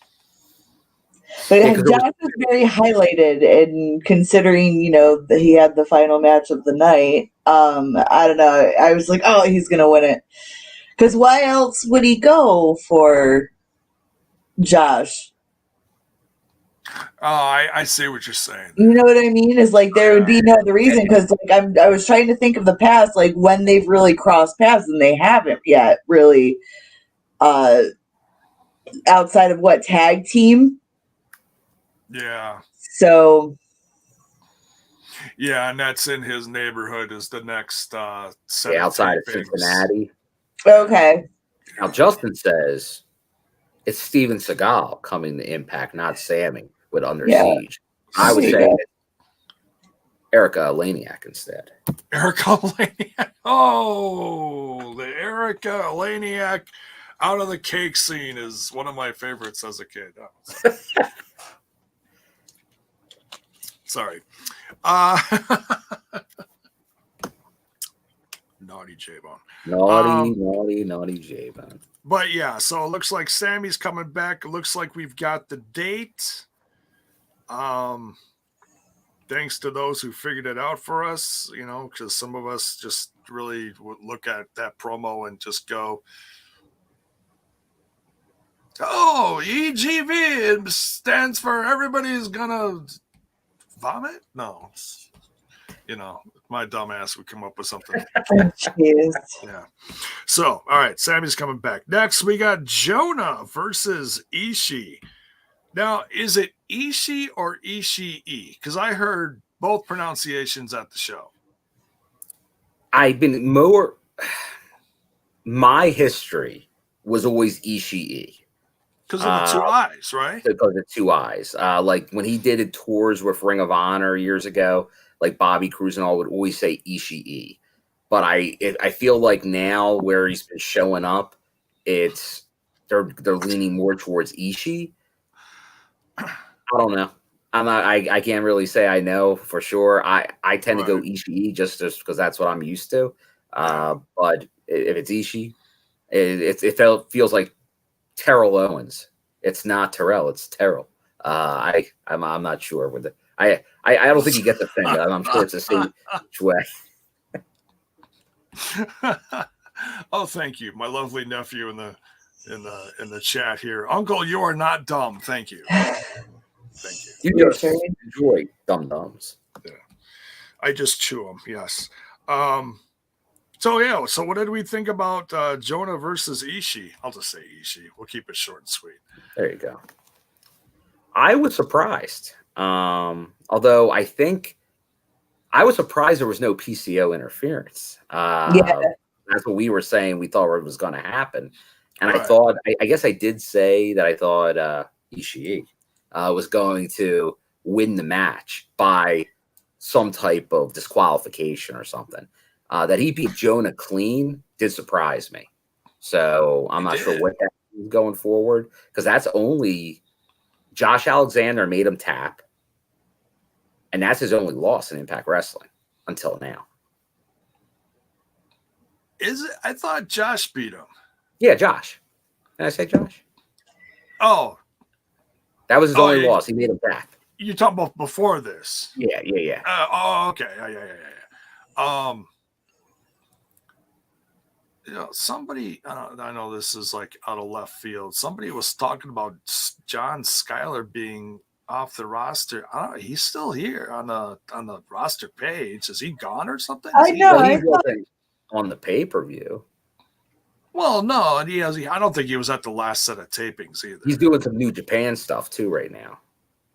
But Josh was very highlighted, and considering, that he had the final match of the night, I don't know. I was like, oh, he's going to win it. Because why else would he go for Josh? Oh, I see what you're saying. You know what I mean? Is like there would be no other reason, because I was trying to think of the past, like when they've really crossed paths, and they haven't yet really. Outside of what, tag team? Yeah. So. Yeah, and that's in his neighborhood is the next outside of Cincinnati. Okay. Now Justin says it's Steven Seagal coming to Impact, not Sammy with Under Siege. I would say Erica Eleniak instead. Erica Eleniak. Oh, the Erica Eleniak out of the cake scene is one of my favorites as a kid. Oh, sorry. Naughty J-Bone. Naughty J-Bone. But yeah, so it looks like Sammy's coming back. It looks like we've got the date. Thanks to those who figured it out for us, because some of us just really would look at that promo and just go, oh, EGV stands for everybody's gonna vomit? No. My dumb ass would come up with something. Yeah. So, all right, Sammy's coming back. Next, we got Jonah versus Ishii. Now, is it Ishii or Ishii? Because I heard both pronunciations at the show. I've been my history was always Ishii. Because of the two eyes, right? Because of the two eyes. Like when he did tours with Ring of Honor years ago, like Bobby Cruz and all would always say Ishii. But I feel like now where he's been showing up, they're leaning more towards Ishii. I don't know. I can't really say I know for sure. I tend to go Ishii just because that's what I'm used to. But if it's Ishii, it feels like Terrell Owens. It's not Terrell. It's Terrell. I'm not sure with it. I don't think he gets offended. I'm sure it's the same way. Oh, thank you, my lovely nephew in the chat here. Uncle, you are not dumb. Thank you. Thank you. You just enjoy dum-dums. Yeah. I just chew them. Yes. So what did we think about Jonah versus Ishii? I'll just say Ishii. We'll keep it short and sweet. There you go. I was surprised. Although I think I was surprised there was no PCO interference. That's what we were saying. We thought it was going to happen. And right. I thought, I guess I did say that I thought Ishii was going to win the match by some type of disqualification or something. That he beat Jonah clean did surprise me. So I'm not sure what that is going forward, because that's only Josh Alexander made him tap. And that's his only loss in Impact Wrestling until now. Is it? I thought Josh beat him. Yeah, Josh. Did I say Josh? Oh. That was his only loss. He made him tap. You're talking about before this? Yeah. Okay. Yeah. You know, somebody, I know this is like out of left field. Somebody was talking about John Skyler being off the roster. I don't know, he's still here on the roster page. Is he gone or something? I know. He wasn't on the pay-per-view. Well, no, and I don't think he was at the last set of tapings either. He's doing some New Japan stuff too right now.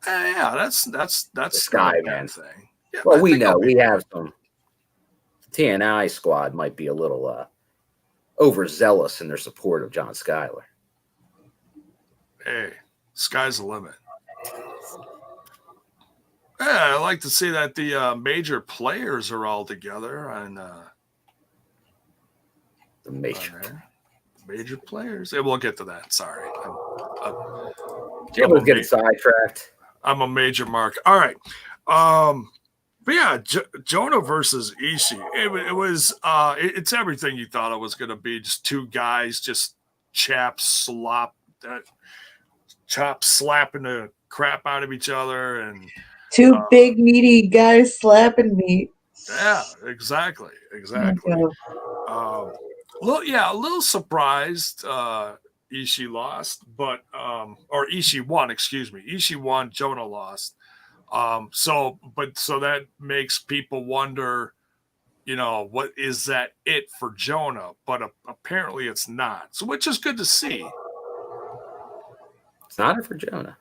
Yeah, that's the Sky Man thing. Yeah, well, we know we have some TNI squad might be a little overzealous in their support of John Skyler. Hey, sky's the limit. Yeah, I like to see that the major players are all together and the major players. Yeah, we'll get to that. Sorry, we're getting sidetracked. I'm a major mark. All right, but yeah, Jonah versus Ishii. It was it's everything you thought it was going to be. Just two guys, just slapping the crap out of each other, and two big meaty guys slapping me. Yeah, exactly. A little surprised Ishii lost, but or Ishii won, excuse me. Ishii won, Jonah lost. So that makes people wonder, what is that it for Jonah? But apparently it's not. So which is good to see. It's not it for Jonah.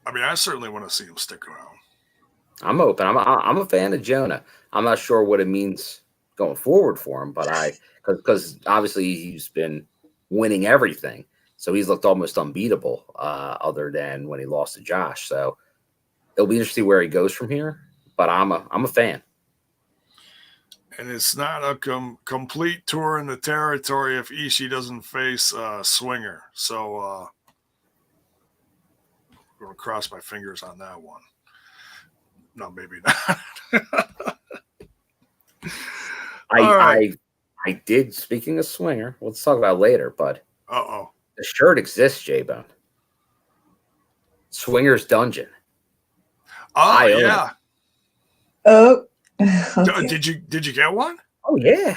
I mean, I certainly want to see him stick around. I'm open. I'm a fan of Jonah. I'm not sure what it means going forward for him, but because obviously he's been winning everything, so he's looked almost unbeatable, other than when he lost to Josh. So it'll be interesting where he goes from here. But I'm a fan. And it's not a complete tour in the territory if Ishii doesn't face Swinger. So I'm going to cross my fingers on that one. No, maybe not. I did, speaking of Swinger, let's talk about it later, but the shirt exists, J-Bone. Swinger's Dungeon. Oh, yeah. Oh. Okay. Did you get one? Oh, yeah.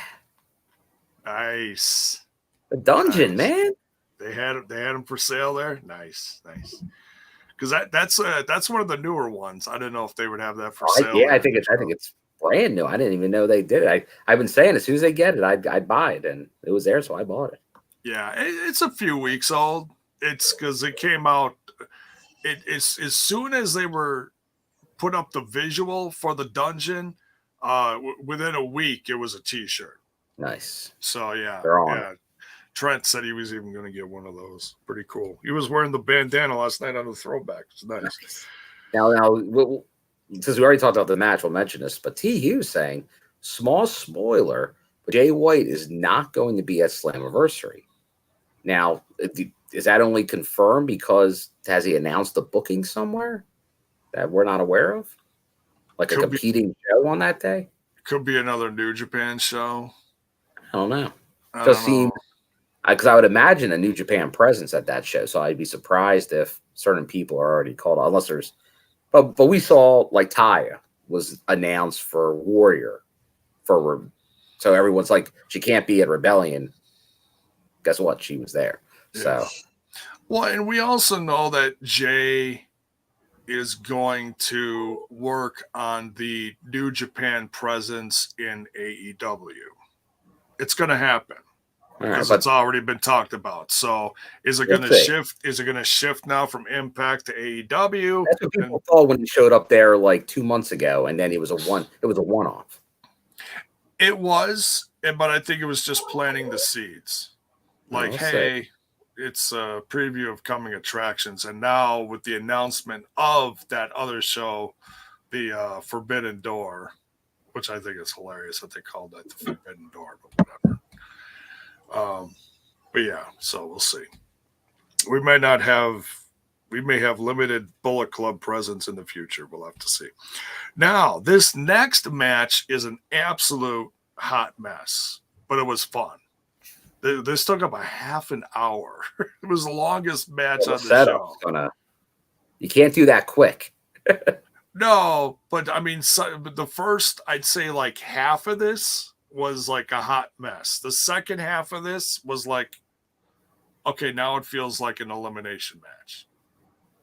Nice. The Dungeon, man. They had them for sale there. Nice. Because that's one of the newer ones. I didn't know if they would have that for sale. Yeah, I think it's brand new. I didn't even know they did it. I've been saying as soon as they get it, I'd buy it, and it was there, so I bought it. Yeah, it's a few weeks old. It's because it came out. It's as soon as they were put up the visual for the Dungeon. Within a week, it was a T-shirt. Nice. So yeah, they're on. Yeah. Trent said he was even going to get one of those. Pretty cool. He was wearing the bandana last night on the throwback. It's nice. Now, since we already talked about the match, we'll mention this. But T. Hughes saying, small spoiler, but Jay White is not going to be at Slammiversary. Now, is that only confirmed because has he announced the booking somewhere that we're not aware of? Like a competing show on that day? Could be another New Japan show. I don't know. Just seems Because I would imagine a New Japan presence at that show. So I'd be surprised if certain people are already called out, unless there's. But we saw like Taya was announced for Warrior so everyone's like, she can't be at Rebellion. Guess what? She was there. Yeah. So, well, and we also know that Jay is going to work on the New Japan presence in AEW. It's going to happen because it's already been talked about. So, is it going to shift? Is it going to shift now from Impact to AEW? That's what people thought when he showed up there like 2 months ago, and then it was a one-off. It was, but I think it was just planting the seeds. Like, hey, it's a preview of coming attractions. And now with the announcement of that other show, the Forbidden Door, which I think is hilarious that they called that the Forbidden Door, but whatever. But yeah, so we'll see. We may have limited Bullet Club presence in the future. We'll have to see. Now, this next match is an absolute hot mess, but it was fun. This took up a half an hour. It was the longest match on the show. You can't do that quick. No, but I mean, but the first, I'd say like half of this was like a hot mess. The second half of this was like, okay, now it feels like an elimination match.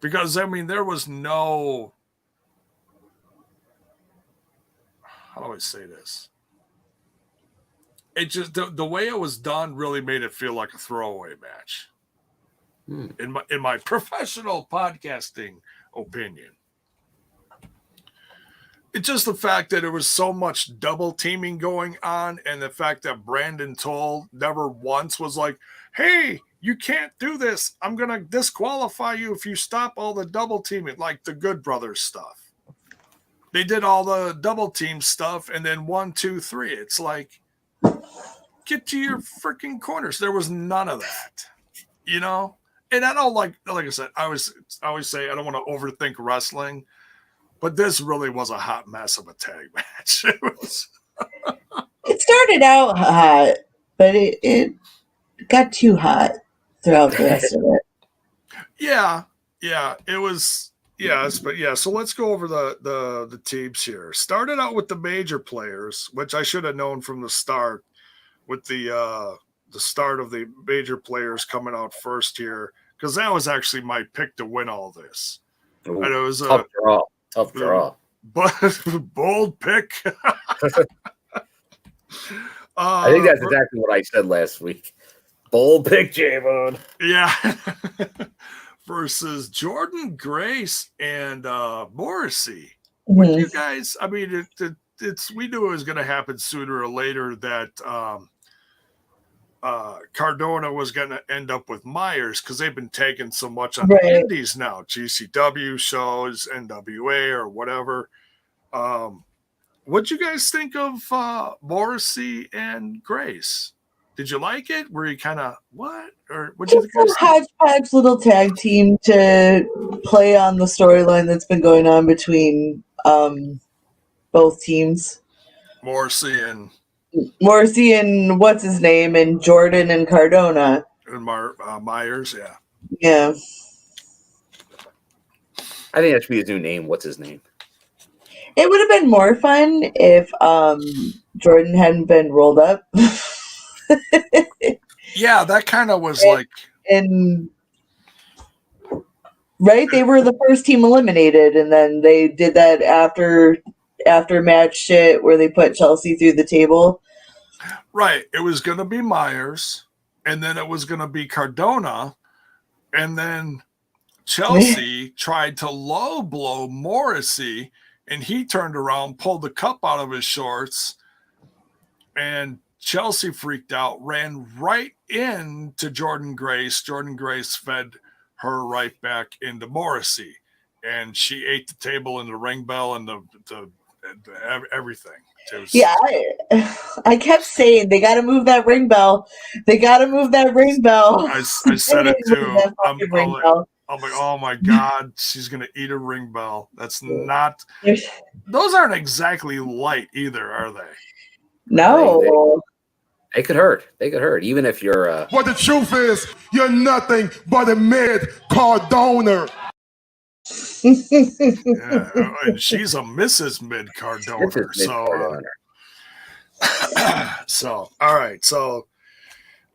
Because, I mean, there was no, how do I say this? It just, the way it was done really made it feel like a throwaway match. In my professional podcasting opinion. It's just the fact that there was so much double teaming going on, and the fact that Brandon Toll never once was like, hey, you can't do this. I'm going to disqualify you if you stop all the double teaming, like the Good Brothers stuff. They did all the double team stuff, and then 1, 2, 3. It's like, get to your freaking corners. There was none of that, you know? And I don't like I said, I always say I don't want to overthink wrestling, but this really was a hot mess of a tag match. It started out hot, but it got too hot throughout the rest of it. Yeah, it was. Yes, but yeah. So let's go over the teams here. Started out with the major players, which I should have known from the start, with the start of the major players coming out first here, because that was actually my pick to win all this. Ooh, and it was tough draw, but bold pick. I think that's exactly what I said last week. Bold pick, J-Bone. Yeah. Versus Jordan Grace and Morrissey. Would you guys, I mean, it's we knew it was going to happen sooner or later that Cardona was going to end up with Myers because they've been taking so much on the indies now, GCW shows, NWA or whatever. What'd you guys think of Morrissey and Grace? Did you like it? Were you kind of what? Or what did you think? Hodgepodge little tag team to play on the storyline that's been going on between both teams. Morrissey and what's his name, and Jordan and Cardona. And Myers, yeah. Yeah. I think that should be his new name. What's his name? It would have been more fun if Jordan hadn't been rolled up. Yeah, that kind of was right, they were the first team eliminated, and then they did that after match shit where they put Chelsea through the table. Right, it was going to be Myers, and then it was going to be Cardona, and then Chelsea tried to low blow Morrissey, and he turned around, pulled the cup out of his shorts, and Chelsea freaked out, ran right into Jordan Grace. Jordan Grace fed her right back into Morrissey, and she ate the table and the ring bell and the everything. Yeah, I kept saying they got to move that ring bell. They got to move that ring bell. I said it too. I'm like, oh my God, she's gonna eat a ring bell. That's not. Those aren't exactly light either, are they? No. They could hurt. They could hurt. Even if you're But the truth is, you're nothing but a mid Cardona. Yeah, and she's a Mrs. Mid Cardona. So all right. So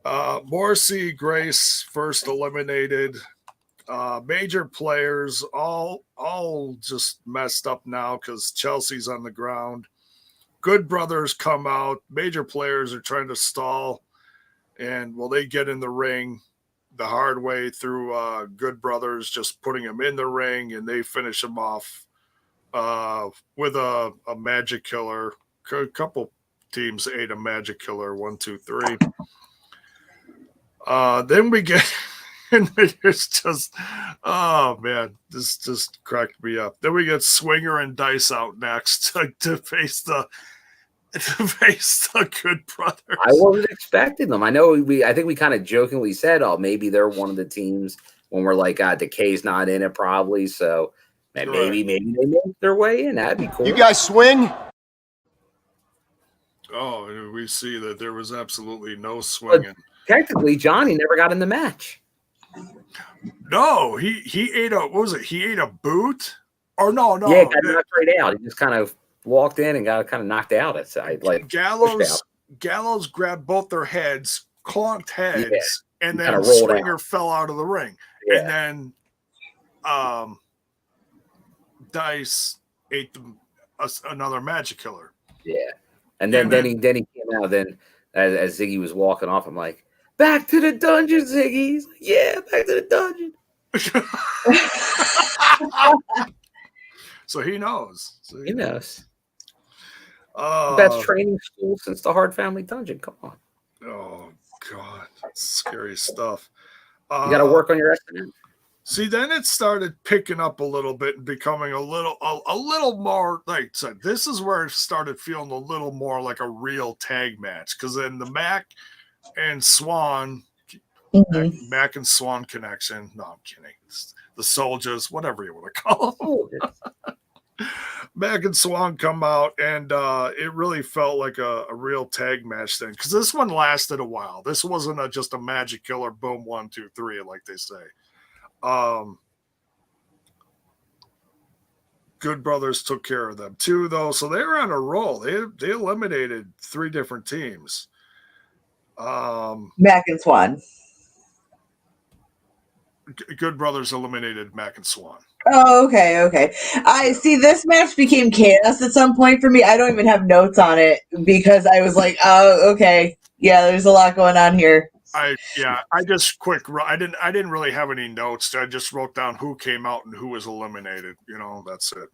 Morrissey, Grace first eliminated. Major players all just messed up now because Chelsea's on the ground. Good brothers come out. Major players are trying to stall, and they get in the ring the hard way through Good brothers just putting him in the ring, and they finish him off with a magic killer. A couple teams ate a magic killer. 1, 2, 3. Then we get. And it's just, oh man, this just cracked me up. Then we get Swinger and Dice out next to face the Good brothers. I wasn't expecting them. I know I think we kind of jokingly said, "Oh, maybe they're one of the teams." When we're like, Decay's not in it, probably. So maybe they make their way in. That'd be cool. You guys swing? Oh, we see that there was absolutely no swinging. But technically, Johnny never got in the match. No, he ate what was it? He ate a boot? Or no. Yeah, got knocked right out. He just kind of walked in and got kind of knocked out. It's like Gallows grabbed both their heads, clonked heads, and then Swinger fell out of the ring. Yeah. And then Dice ate another magic killer. Yeah. And then he came out. Then as Ziggy was walking off, I'm like, "Back to the dungeon, Ziggy." He's like, "Yeah, back to the dungeon." So he knows. He knows. Best training school since the Hard Family Dungeon. Come on. Oh God, that's scary stuff. You got to work on your estimate. See, then it started picking up a little bit and becoming a little more like I said. This is where it started feeling a little more like a real tag match because then the Mac and Swann, Mac and Swann connection. No, I'm kidding. The soldiers, whatever you want to call them. Mac and Swann come out, and it really felt like a real tag match thing because this one lasted a while. This wasn't just a magic killer, boom, 1, 2, 3, like they say. Good brothers took care of them too, though, so they were on a roll. They eliminated 3 different teams. Mac and Swann. Good brothers eliminated Mac and Swann. Oh, okay. I see this match became chaos at some point for me. I don't even have notes on it because I was like, oh, okay. Yeah, there's a lot going on here. I didn't really have any notes. I just wrote down who came out and who was eliminated. That's it.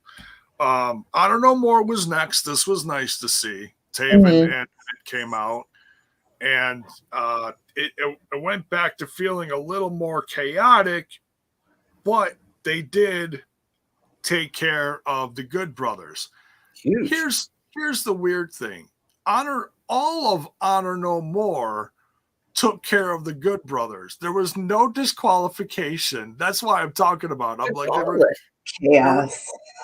I don't know. More was next. This was nice to see. Taven and it came out. And it went back to feeling a little more chaotic, but they did take care of the Good brothers. Huge. Here's the weird thing. All of Honor No More took care of the Good brothers. There was no disqualification. That's why I'm talking about. I'm like,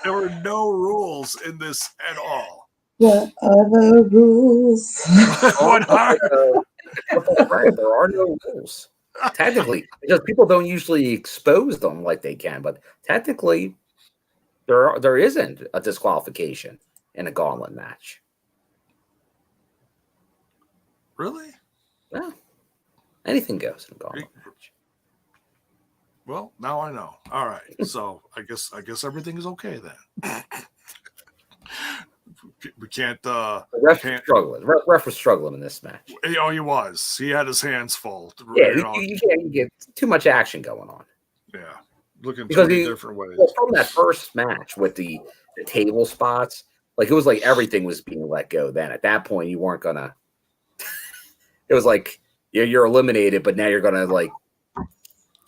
there were no rules in this at all. What are the rules? What are right? There are no rules technically because people don't usually expose them like they can. But technically, there isn't a disqualification in a gauntlet match. Really? Yeah, anything goes in a gauntlet match. Well, now I know. All right, so I guess everything is okay then. We can't. The ref was struggling. Ref was struggling in this match. Oh, he was. He had his hands full. Yeah, you can't get too much action going on. Yeah, looking because different ways. Well, from that first match with the table spots, like it was like everything was being let go. Then at that point, you weren't gonna. It was like you're eliminated, but now you're gonna like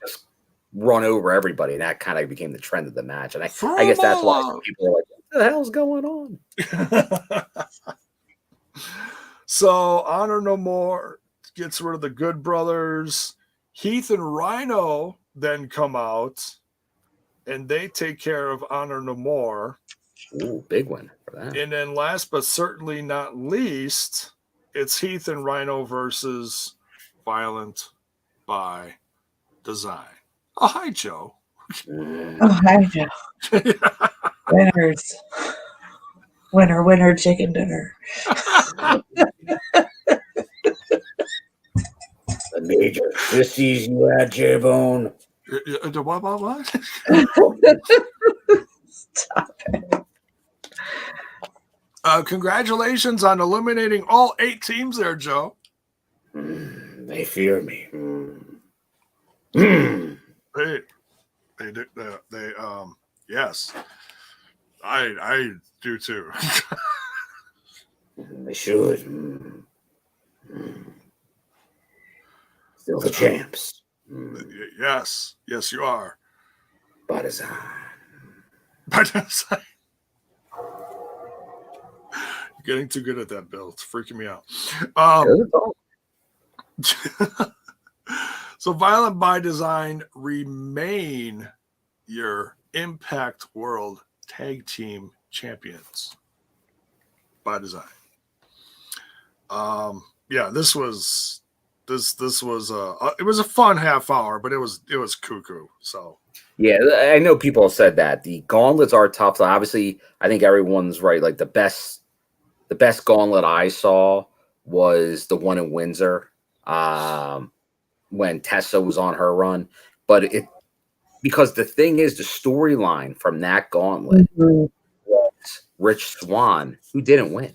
just run over everybody, and that kind of became the trend of the match. And I guess that's why people are like, "What the hell's going on?" So Honor No More gets rid of the Good brothers. Heath and Rhino then come out, and they take care of Honor No More. Ooh, big one for that. And then last but certainly not least it's Heath and Rhino versus Violent by Design. Oh, hi, Joe. Oh, hi, Joe. Winners. Winner, winner, chicken dinner. The major sissies you had, J-Bone. What? Stop it. Congratulations on eliminating all 8 teams there, Joe. They fear me. They do. Yes, I do too. They should. Still the champs. Yes, you are. By design. By design. You're getting too good at that, Bill. It's freaking me out. So Violent by Design remain your Impact World Tag Team Champions by design. Yeah, this was it was a fun half hour, but it was cuckoo. So yeah, I know people have said that the gauntlets are tough. Obviously, I think everyone's right. Like the best gauntlet I saw was the one in Windsor when Tessa was on her run. But because the thing is, the storyline from that gauntlet was Rich Swann, who didn't win.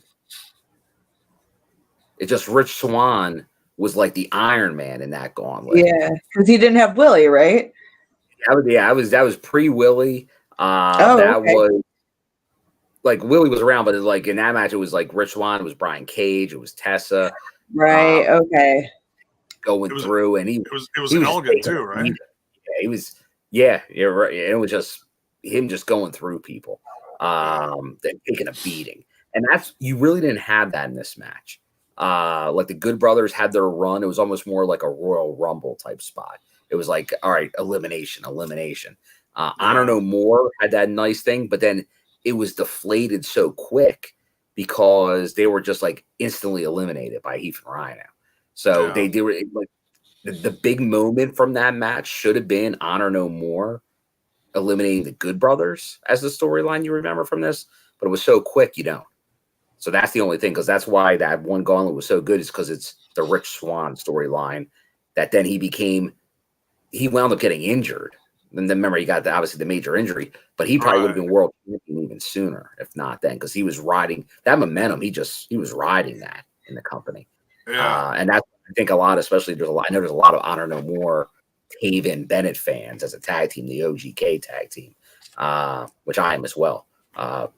It just Rich Swann was like the Iron Man in that gauntlet. Yeah, because he didn't have Willie, right? That was pre-Willie. That was like Willie was around, but like in that match, it was like Rich Swann, it was Brian Cage, it was Tessa. Right. Okay. Going through, and it was elegant too, right? Yeah, he was. Yeah, you're right. It was just him just going through people, taking a beating, and you really didn't have that in this match. Like the Good Brothers had their run. It was almost more like a Royal Rumble type spot. It was like, all right, elimination. Honor No More had that nice thing, but then it was deflated so quick because they were just like instantly eliminated by Heath and Rhino. So they were like the big moment from that match should have been Honor No More eliminating the Good Brothers as the storyline you remember from this, but it was so quick you don't. So that's the only thing, because that's why that one gauntlet was so good, is because it's the Rich Swann storyline that then he wound up getting injured. And then remember, he got obviously the major injury, but he probably would have been world champion even sooner, if not then, because he was riding that momentum. He was riding that in the company. Yeah. And that's, I think, a lot, especially I know there's a lot of Honor No More Taven Bennett fans as a tag team, the OGK tag team, which I am as well. But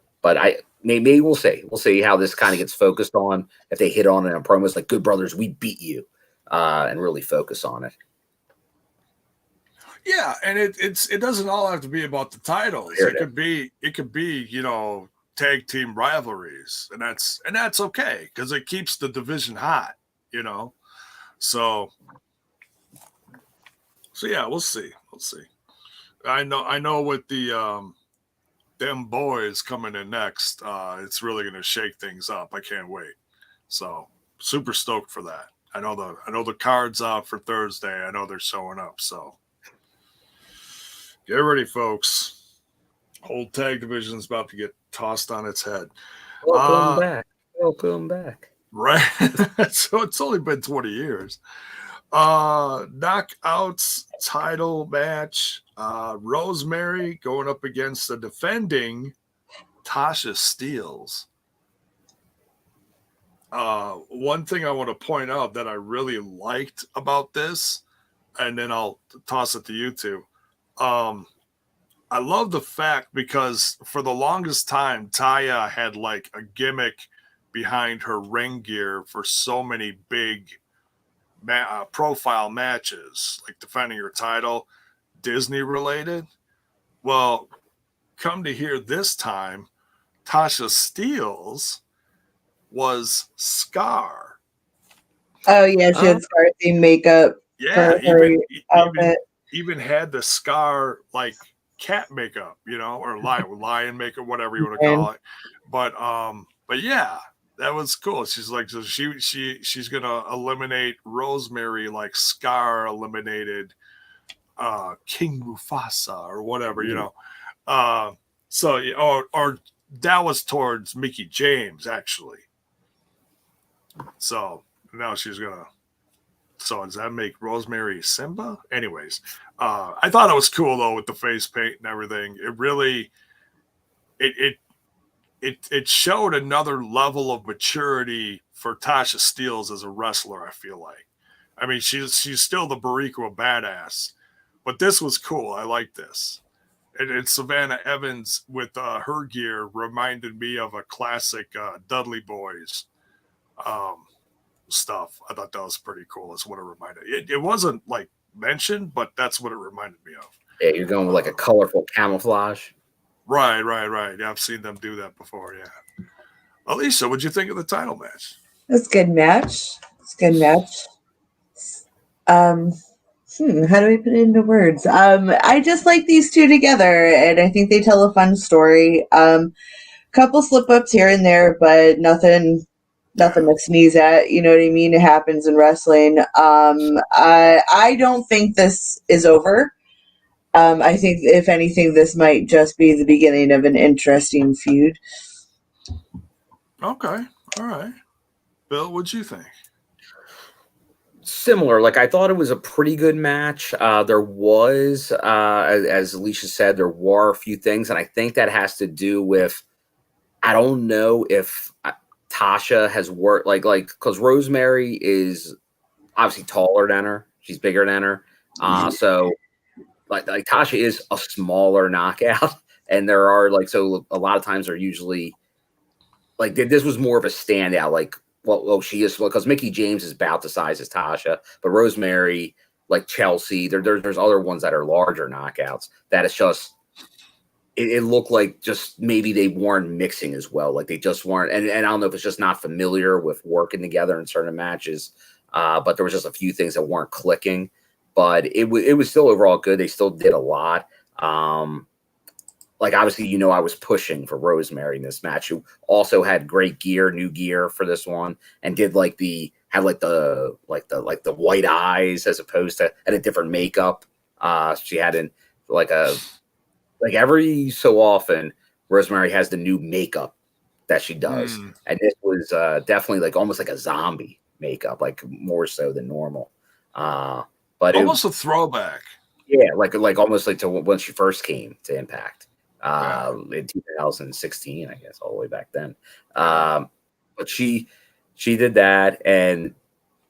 maybe we'll see. We'll see how this kind of gets focused on, if they hit on it in promos like Good Brothers, we beat you, and really focus on it. Yeah, and it doesn't all have to be about the titles. It could be tag team rivalries, and that's okay, because it keeps the division hot, So yeah, we'll see. I know with the them boys coming in next, it's really going to shake things up. I can't wait. So super stoked for that. I know the card's out for Thursday. I know they're showing up. So get ready, folks. Whole tag division's about to get tossed on its head. Welcome back. Right. So it's only been 20 years. Knockouts title match. Rosemary going up against the defending Tasha Steelz. One thing I want to point out that I really liked about this, and then I'll toss it to you two. I love the fact, because for the longest time, Taya had like a gimmick behind her ring gear for so many big profile matches, like defending her title, Disney related. Well, come to hear this time, Tasha Steelz was Scar. Oh yeah, she had Scar theme makeup. Yeah, even had the Scar like cat makeup, or lion makeup, whatever you want to call it. But yeah, That was cool. She's like, so she's gonna eliminate Rosemary like Scar eliminated King Mufasa or whatever, you know. So or that was towards Mickey James actually. So now she's gonna. So does that make Rosemary Simba? Anyways, I thought it was cool though with the face paint and everything. It really, it showed another level of maturity for Tasha Steelz as a wrestler. I feel like, I mean, she's still the Barriqua badass, but this was cool. I like this. And Savannah Evans with her gear reminded me of a classic Dudley Boys stuff. I thought that was pretty cool. That's what it reminded. It wasn't like mentioned, but that's what it reminded me of. Yeah, you're going with like a colorful camouflage. Right. Yeah, I've seen them do that before. Yeah. Alicia, what'd you think of the title match? It's a good match. How do we put it into words? I just like these two together, and I think they tell a fun story. Couple slip ups here and there, but nothing to sneeze at. You know what I mean? It happens in wrestling. I don't think this is over. I think, if anything, this might just be the beginning of an interesting feud. Okay. All right. Bill, what'd you think? Similar. Like, I thought it was a pretty good match. There was, as Alicia said, there were a few things, and I think that has to do with, I don't know if Tasha has worked, like, because Rosemary is obviously taller than her. She's bigger than her. So, like Tasha is a smaller knockout, and there are, like, so a lot of times they're usually, like, this was more of a standout, like, well, she is, because Mickey James is about the size as Tasha, but Rosemary, like Chelsea, there's other ones that are larger knockouts. That is just, it looked like just maybe they weren't mixing as well. Like they just weren't, and I don't know if it's just not familiar with working together in certain matches, but there was just a few things that weren't clicking. But it was still overall good. They still did a lot. Like, obviously, you know, I was pushing for Rosemary in this match, who also had great gear, new gear for this one, and did had the white eyes as opposed to, and a different makeup. She had every so often, Rosemary has the new makeup that she does, and this was definitely like almost like a zombie makeup, like more so than normal. But almost a throwback. Yeah, like almost like to when she first came to Impact. In 2016, I guess, all the way back then. But she did that, and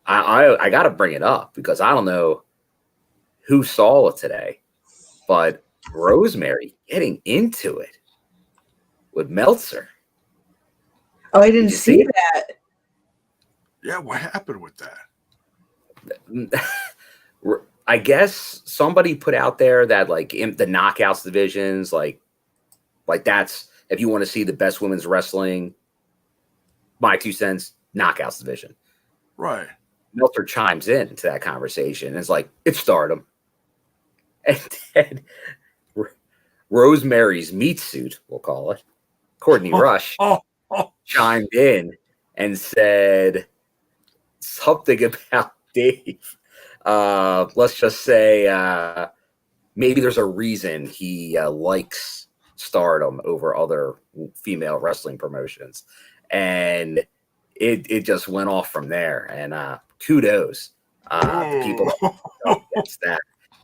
I got to bring it up because I don't know who saw it today, but Rosemary getting into it with Meltzer. Oh, I didn't see that. Yeah, what happened with that? I guess somebody put out there that, like, in the knockouts divisions, like that's, if you want to see the best women's wrestling, my 2 cents, knockouts division. Right. Meltzer chimes in to that conversation and it's like, it's Stardom. And then Rosemary's meat suit, we'll call it, Courtney Rush, chimed in and said something about Dave. Let's just say maybe there's a reason he likes Stardom over other female wrestling promotions, and it just went off from there. And kudos to people that against that,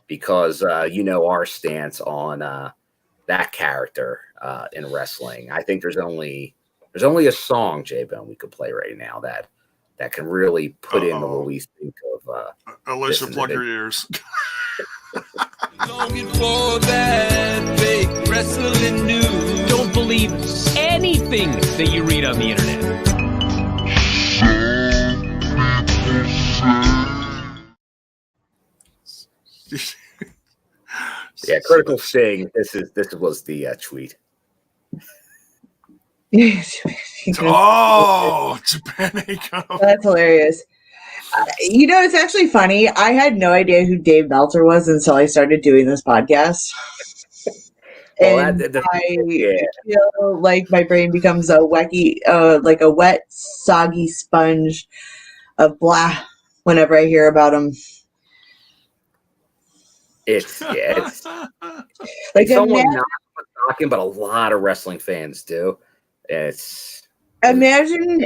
because you know our stance on that character in wrestling. I think there's only a song, J-Bone, we could play right now that can really put into what we think of. Alicia, plug your ears. Longing for that fake wrestling news. Don't believe anything that you read on the internet. Yeah, Critical Sting. This was the tweet. Oh, Japan ain't gonna. That's hilarious. You know, it's actually funny. I had no idea who Dave Meltzer was until I started doing this podcast. and I feel like my brain becomes a like a wet, soggy sponge of blah whenever I hear about him. It's like someone not talking, but a lot of wrestling fans do. Imagine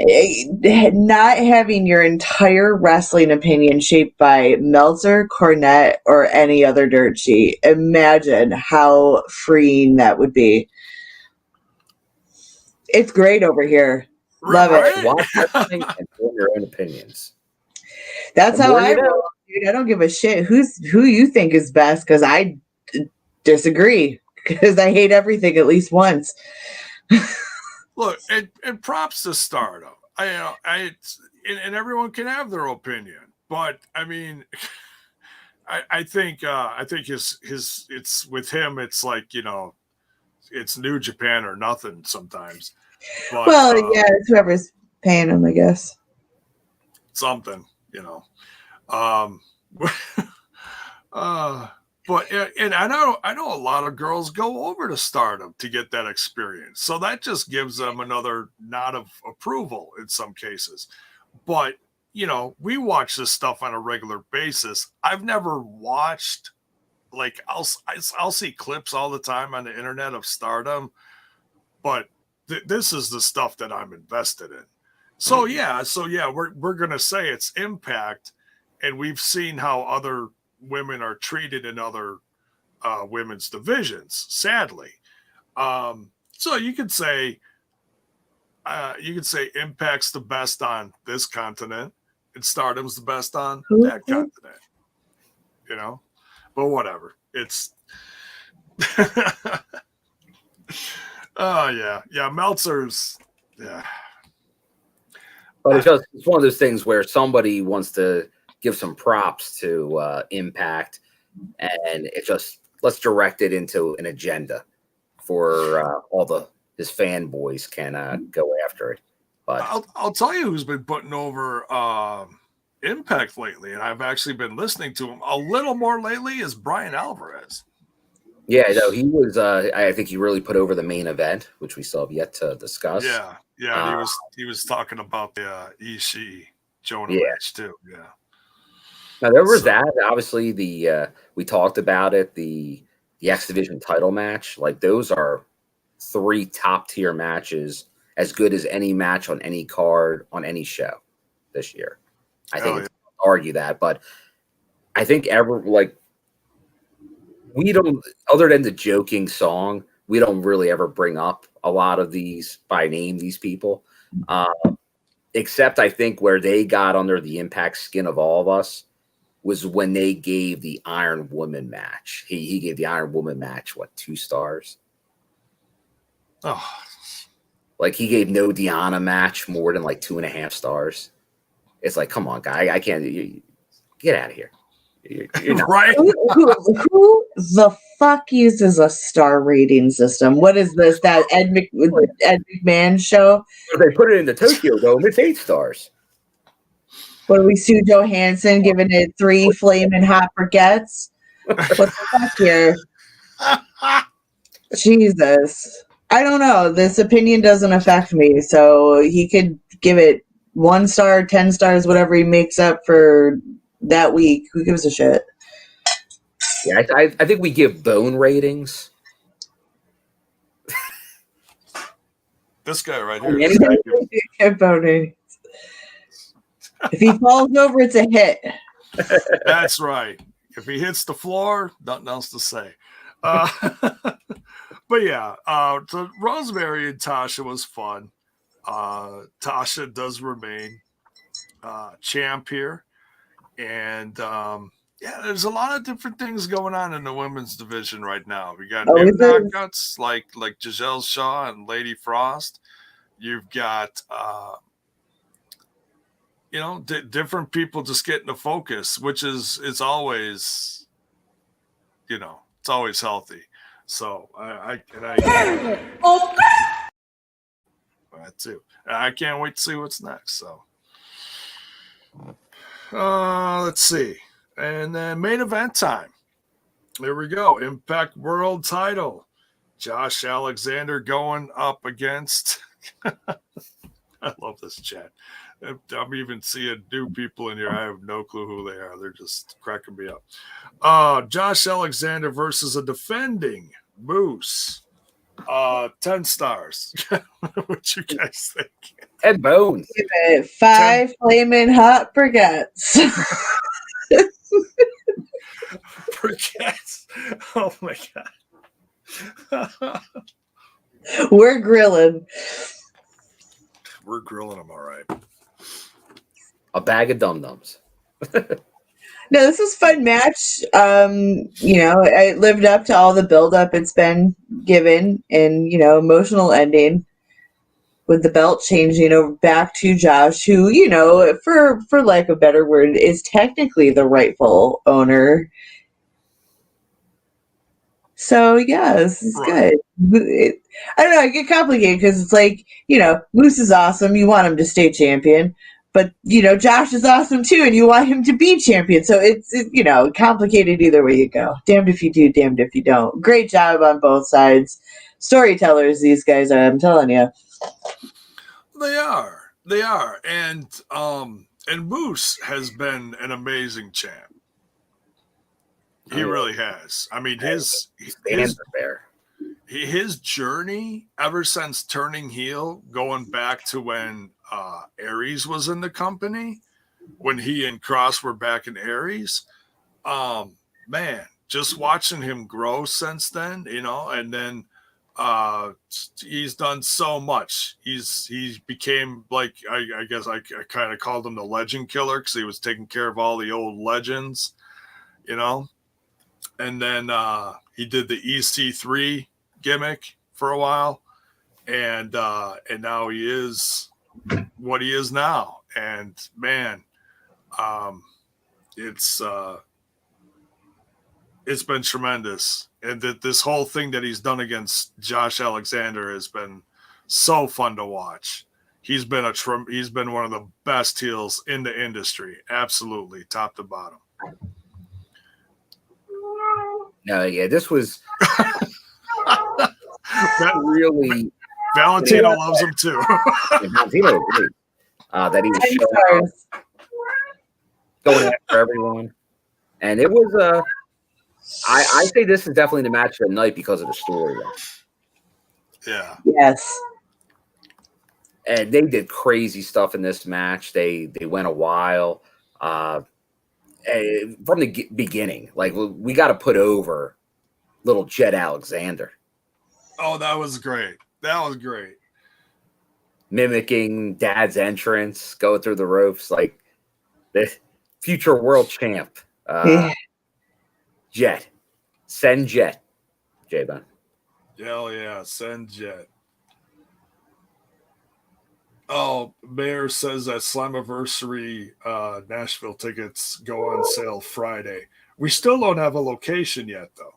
not having your entire wrestling opinion shaped by Meltzer, Cornette, or any other dirt sheet. Imagine how freeing that would be. It's great over here. Love it. Watch wrestling and form your own opinions. That's how I roll, dude. I don't give a shit who you think is best, because I disagree, because I hate everything at least once. Look, and props to Stardom. And everyone can have their opinion, but I mean, I think his it's with him. It's like, you know, it's New Japan or nothing sometimes. But, well, yeah, it's whoever's paying him, I guess. Something, you know. But and I know a lot of girls go over to Stardom to get that experience, so that just gives them another nod of approval in some cases. But you know, we watch this stuff on a regular basis. I've never watched, like, I'll see clips all the time on the internet of Stardom, but this is the stuff that I'm invested in. So yeah, we're gonna say it's Impact, and we've seen how other women are treated in other women's divisions, sadly. So you could say Impact's the best on this continent and Stardom's the best on that continent. You know? But whatever. It's oh yeah. Meltzer's But it's one of those things where somebody wants to give some props to Impact, and it just let's direct it into an agenda for all his fanboys can go after it. But I'll tell you who's been putting over Impact lately, and I've actually been listening to him a little more lately, is Brian Alvarez. Yeah, no, he was. I think he really put over the main event, which we still have yet to discuss. Yeah, he was talking about the Ishii Jonah match too. Yeah. Now there was that. Obviously, we talked about it. The X Division title match, like those are 3 top tier matches, as good as any match on any card on any show this year. I think it's hard to argue that, but I think we don't, other than the joking song, we don't really ever bring up a lot of these by name, these people. Except I think where they got under the Impact skin of all of us was when they gave the Iron Woman match. He gave the Iron Woman match, 2 stars? Oh. Like, he gave no Deonna match more than 2.5 stars. It's like, come on, guy. I can't. Get out of here. You're not. Right? Who the fuck uses a star rating system? What is this? That Ed McMahon show? They put it in the Tokyo Dome. It's 8 stars. What do we Sue Johansson giving it 3 flaming hot briquettes? What the fuck here? Jesus. I don't know. This opinion doesn't affect me, so he could give it 1 star, 10 stars, whatever he makes up for that week. Who gives a shit? Yeah, I think we give bone ratings. This guy right here. Bone ratings. If he falls over, it's a hit. That's right. If he hits the floor, nothing else to say. But yeah, so Rosemary and Tasha was fun. Tasha does remain champ here. And there's a lot of different things going on in the women's division right now. We got new knockouts like Giselle Shaw and Lady Frost. You've got different people just getting the focus, which it's always, it's always healthy. So that too. I can't wait to see what's next. So let's see. And then main event time. There we go. Impact World Title. Josh Alexander going up against. I love this chat. I'm even seeing new people in here. I have no clue who they are. They're just cracking me up. Josh Alexander versus a defending Moose. 10 stars. What you guys think? Head bones. Give it 5 flaming hot briquettes. Briquettes. Oh my god. We're grilling. We're grilling them, all right. A bag of dum-dums. No, this was a fun match. I lived up to all the build-up it's been given, and emotional ending with the belt changing over back to Josh, who, for lack of a better word, is technically the rightful owner. So yeah, this is good. I don't know. I get complicated because it's like, Moose is awesome. You want him to stay champion. But, Josh is awesome too, and you want him to be champion. So it's complicated either way you go. Damned if you do, damned if you don't. Great job on both sides. Storytellers, these guys are, I'm telling you. They are. And Moose has been an amazing champ. He really has. I mean, his journey ever since turning heel, going back to when Aries was in the company, when he and Cross were back in Aries, man, just watching him grow since then, and then he's done so much. He became like, I guess I kind of called him the legend killer because he was taking care of all the old legends, and then he did the EC3 gimmick for a while, and now he is what he is now. And man, it's been tremendous. And that this whole thing that he's done against Josh Alexander has been so fun to watch. He's been one of the best heels in the industry, absolutely, top to bottom. No, yeah, this was really. Valentino loves him too. Valentino agreed that he was going after everyone, and it was I say this is definitely the match of the night because of the story. Yeah. Yes. And they did crazy stuff in this match. They went a while. From the beginning, like we got to put over little Jet Alexander. Oh, that was great. Mimicking Dad's entrance, going through the ropes like the future world champ. Jet. Send Jet. J-Bone. Hell yeah, send Jet. Oh, Mayor says that Slammiversary Nashville tickets go on sale Friday. We still don't have a location yet, though.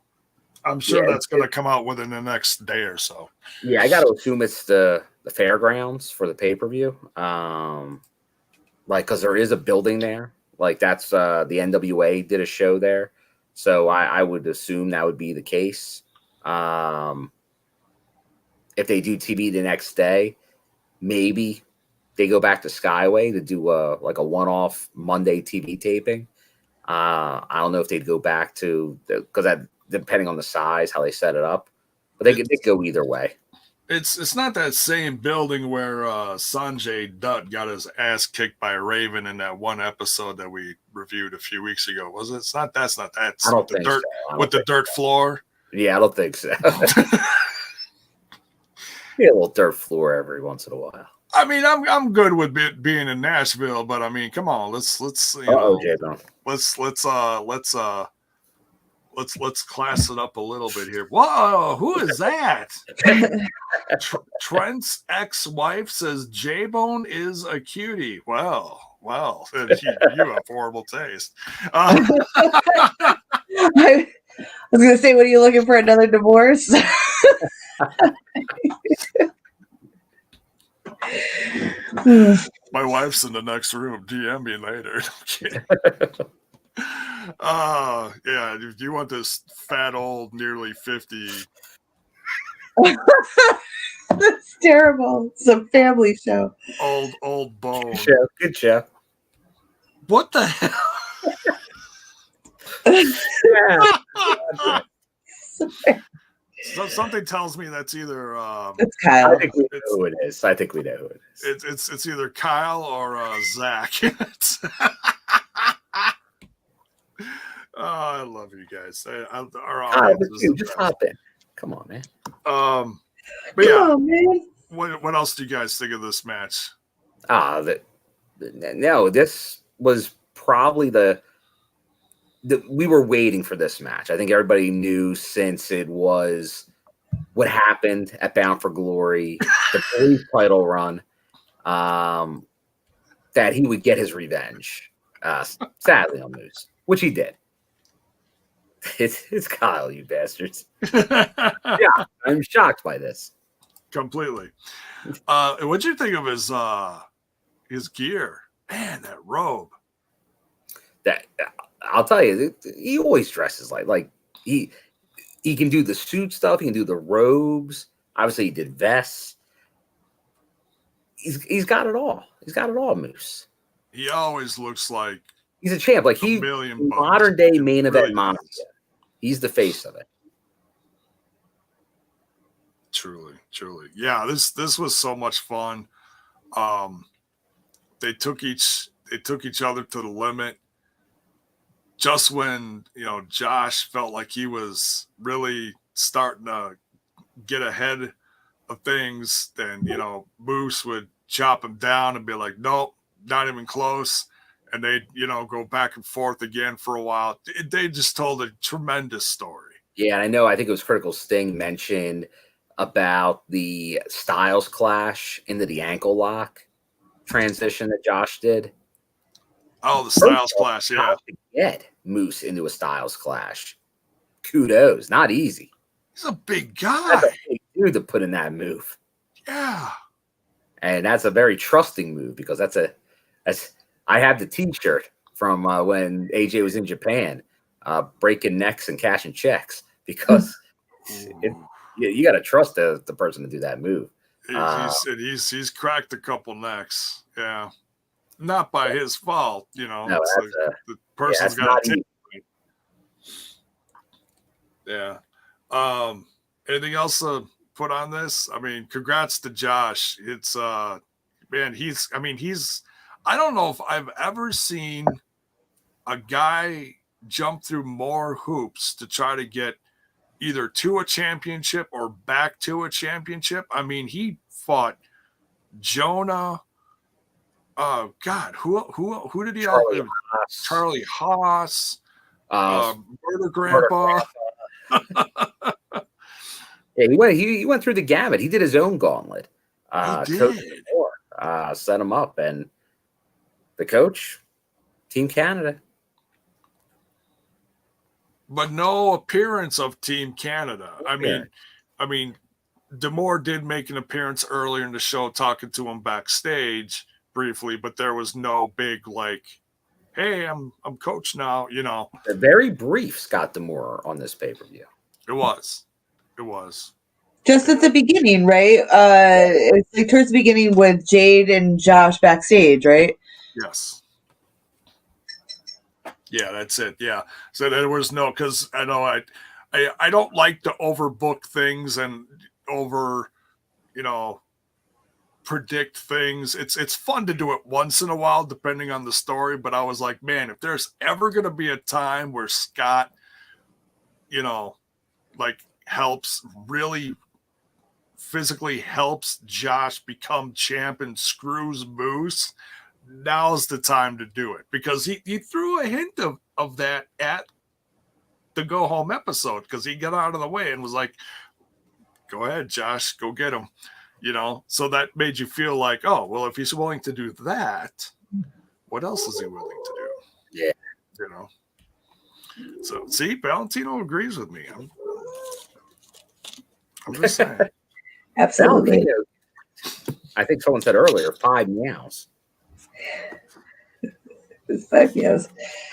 I'm sure that's going to come out within the next day or so. Yeah, I got to assume it's the fairgrounds for the pay-per-view. Because there is a building there. Like, that's the NWA did a show there. So I would assume that would be the case. If they do TV the next day, maybe they go back to Skyway to do a one-off Monday TV taping. I don't know if they'd go back to because that depending on the size, how they set it up, but they could go either way. It's not that same building where Sanjay Dutt got his ass kicked by Raven in that one episode that we reviewed a few weeks ago, was it? It's not. That's not that. I don't think dirt so. with the dirt floor. Yeah, I don't think so. Yeah, a little dirt floor every once in a while. I mean, I'm good with being in Nashville, but I mean, come on, let's class it up a little bit here. Whoa, who is that? Trent's ex-wife says J-Bone is a cutie. Well, you have horrible taste. I was going to say, what are you looking for, another divorce? My wife's in the next room. DM me later. Yeah. Do you want this fat old, nearly 50 That's terrible. It's a family show. Old bone. Good show. What the hell? Yeah. So something tells me that's either It's Kyle. I think we know who it is. It's either Kyle or Zach. Oh, I love you guys. Our audience is Just hop in. Come on, man. But yeah, Oh, man. what else do you guys think of this match? No, this was probably we were waiting for this match. I think everybody knew since it was what happened at Bound for Glory, the police title run, that he would get his revenge. Sadly on Moose, which he did. It's Kyle, you bastards. Yeah, I'm shocked by this. Completely. What'd you think of his gear? Man, that robe. That I'll tell you, he always dresses like he can do the suit stuff. He can do the robes. Obviously, he did vests. He's got it all. He's got it all, Moose. He always looks like he's a champ. Like he modern day main event mafia. He's the face of it. Truly. Yeah, this was so much fun. They took each other to the limit. Just when, Josh felt like he was really starting to get ahead of things, then, Moose would chop him down and be like, nope, not even close. And they'd, go back and forth again for a while. They just told a tremendous story. Yeah, I know. I think it was Critical Sting mentioned about the Styles clash into the ankle lock transition that Josh did. Oh, the Styles clash, yeah. To get Moose into a Styles clash. Kudos. Not easy. He's a big guy. That's a big dude to put in that move. Yeah. And that's a very trusting move because I have the T-shirt from when AJ was in Japan, breaking necks and cashing checks because you got to trust the person to do that move. He's cracked a couple necks. Yeah. Not by his fault, No, the person's got to take it. Yeah. Anything else to put on this? I mean, congrats to Josh. It's man, I don't know if I've ever seen a guy jump through more hoops to try to get either to a championship or back to a championship. I mean, he fought Jonah. Oh God, who did he Charlie outlive? Haas. Charlie Haas, Murder Grandpa. Yeah, he went through the gamut. He did his own gauntlet. He did. Set him up, and the coach, Team Canada. But no appearance of Team Canada. I mean, D'Amore did make an appearance earlier in the show, talking to him backstage briefly, but there was no big hey, I'm coach now, A very brief Scott D'Amore on this pay-per-view. It was. Just at the beginning, right? It's like towards the beginning with Jade and Josh backstage, right? Yes. Yeah, that's it. Yeah. So there was no, because I know I don't like to overbook things and over, predict things. It's fun to do it once in a while, depending on the story. But I was like, man, if there's ever going to be a time where Scott, helps really physically helps Josh become champ and screws Moose, now's the time to do it, because he threw a hint of that at the go home episode, because he got out of the way and was like, go ahead, Josh, go get him, so that made you feel like, oh, well, if he's willing to do that, what else is he willing to do? Yeah. So see, Valentino agrees with me. I'm just saying. Absolutely. I think someone said earlier, 5 meows. It's 5 meows.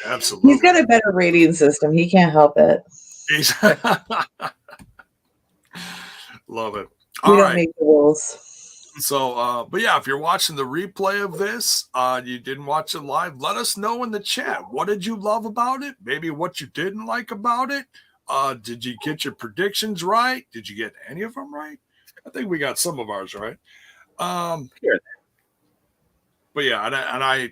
Absolutely. He's got a better rating system. He can't help it. Love it. We All don't right. make the rules. So, but yeah, if you're watching the replay of this, you didn't watch it live, let us know in the chat. What did you love about it? Maybe what you didn't like about it. Did you get your predictions right? Did you get any of them right? I think we got some of ours right. Here. But yeah,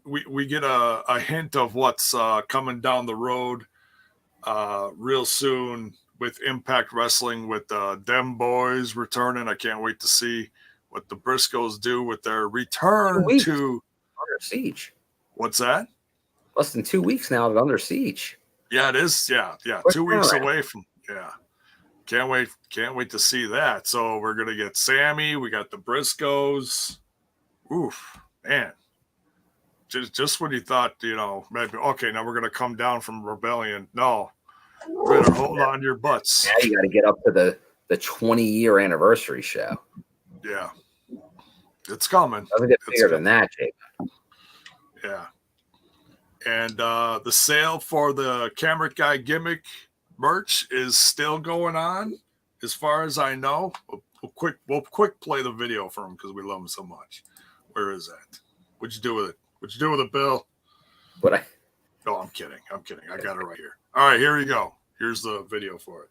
we get a hint of what's coming down the road real soon with Impact Wrestling with them boys returning. I can't wait to see what the Briscoes do with their return to Under Siege. What's that? Less than 2 weeks now of Under Siege. Yeah, it is. Yeah. 2 weeks away from. Yeah, can't wait to see that. So we're gonna get Sammy. We got the Briscoes. Oof, man. Just when you thought, maybe okay, now we're gonna come down from Rebellion. No, better hold on to your butts. Now you got to get up to the 20-year anniversary show. Yeah, it's coming. Doesn't get bigger than that, Jake. Yeah. And the sale for the Camera Guy gimmick merch is still going on, as far as I know. We'll quick play the video for him because we love him so much. Where is that? What'd you do with it? What'd you do with it, Bill? Oh, I'm kidding. I got it right here. All right, here we go. Here's the video for it.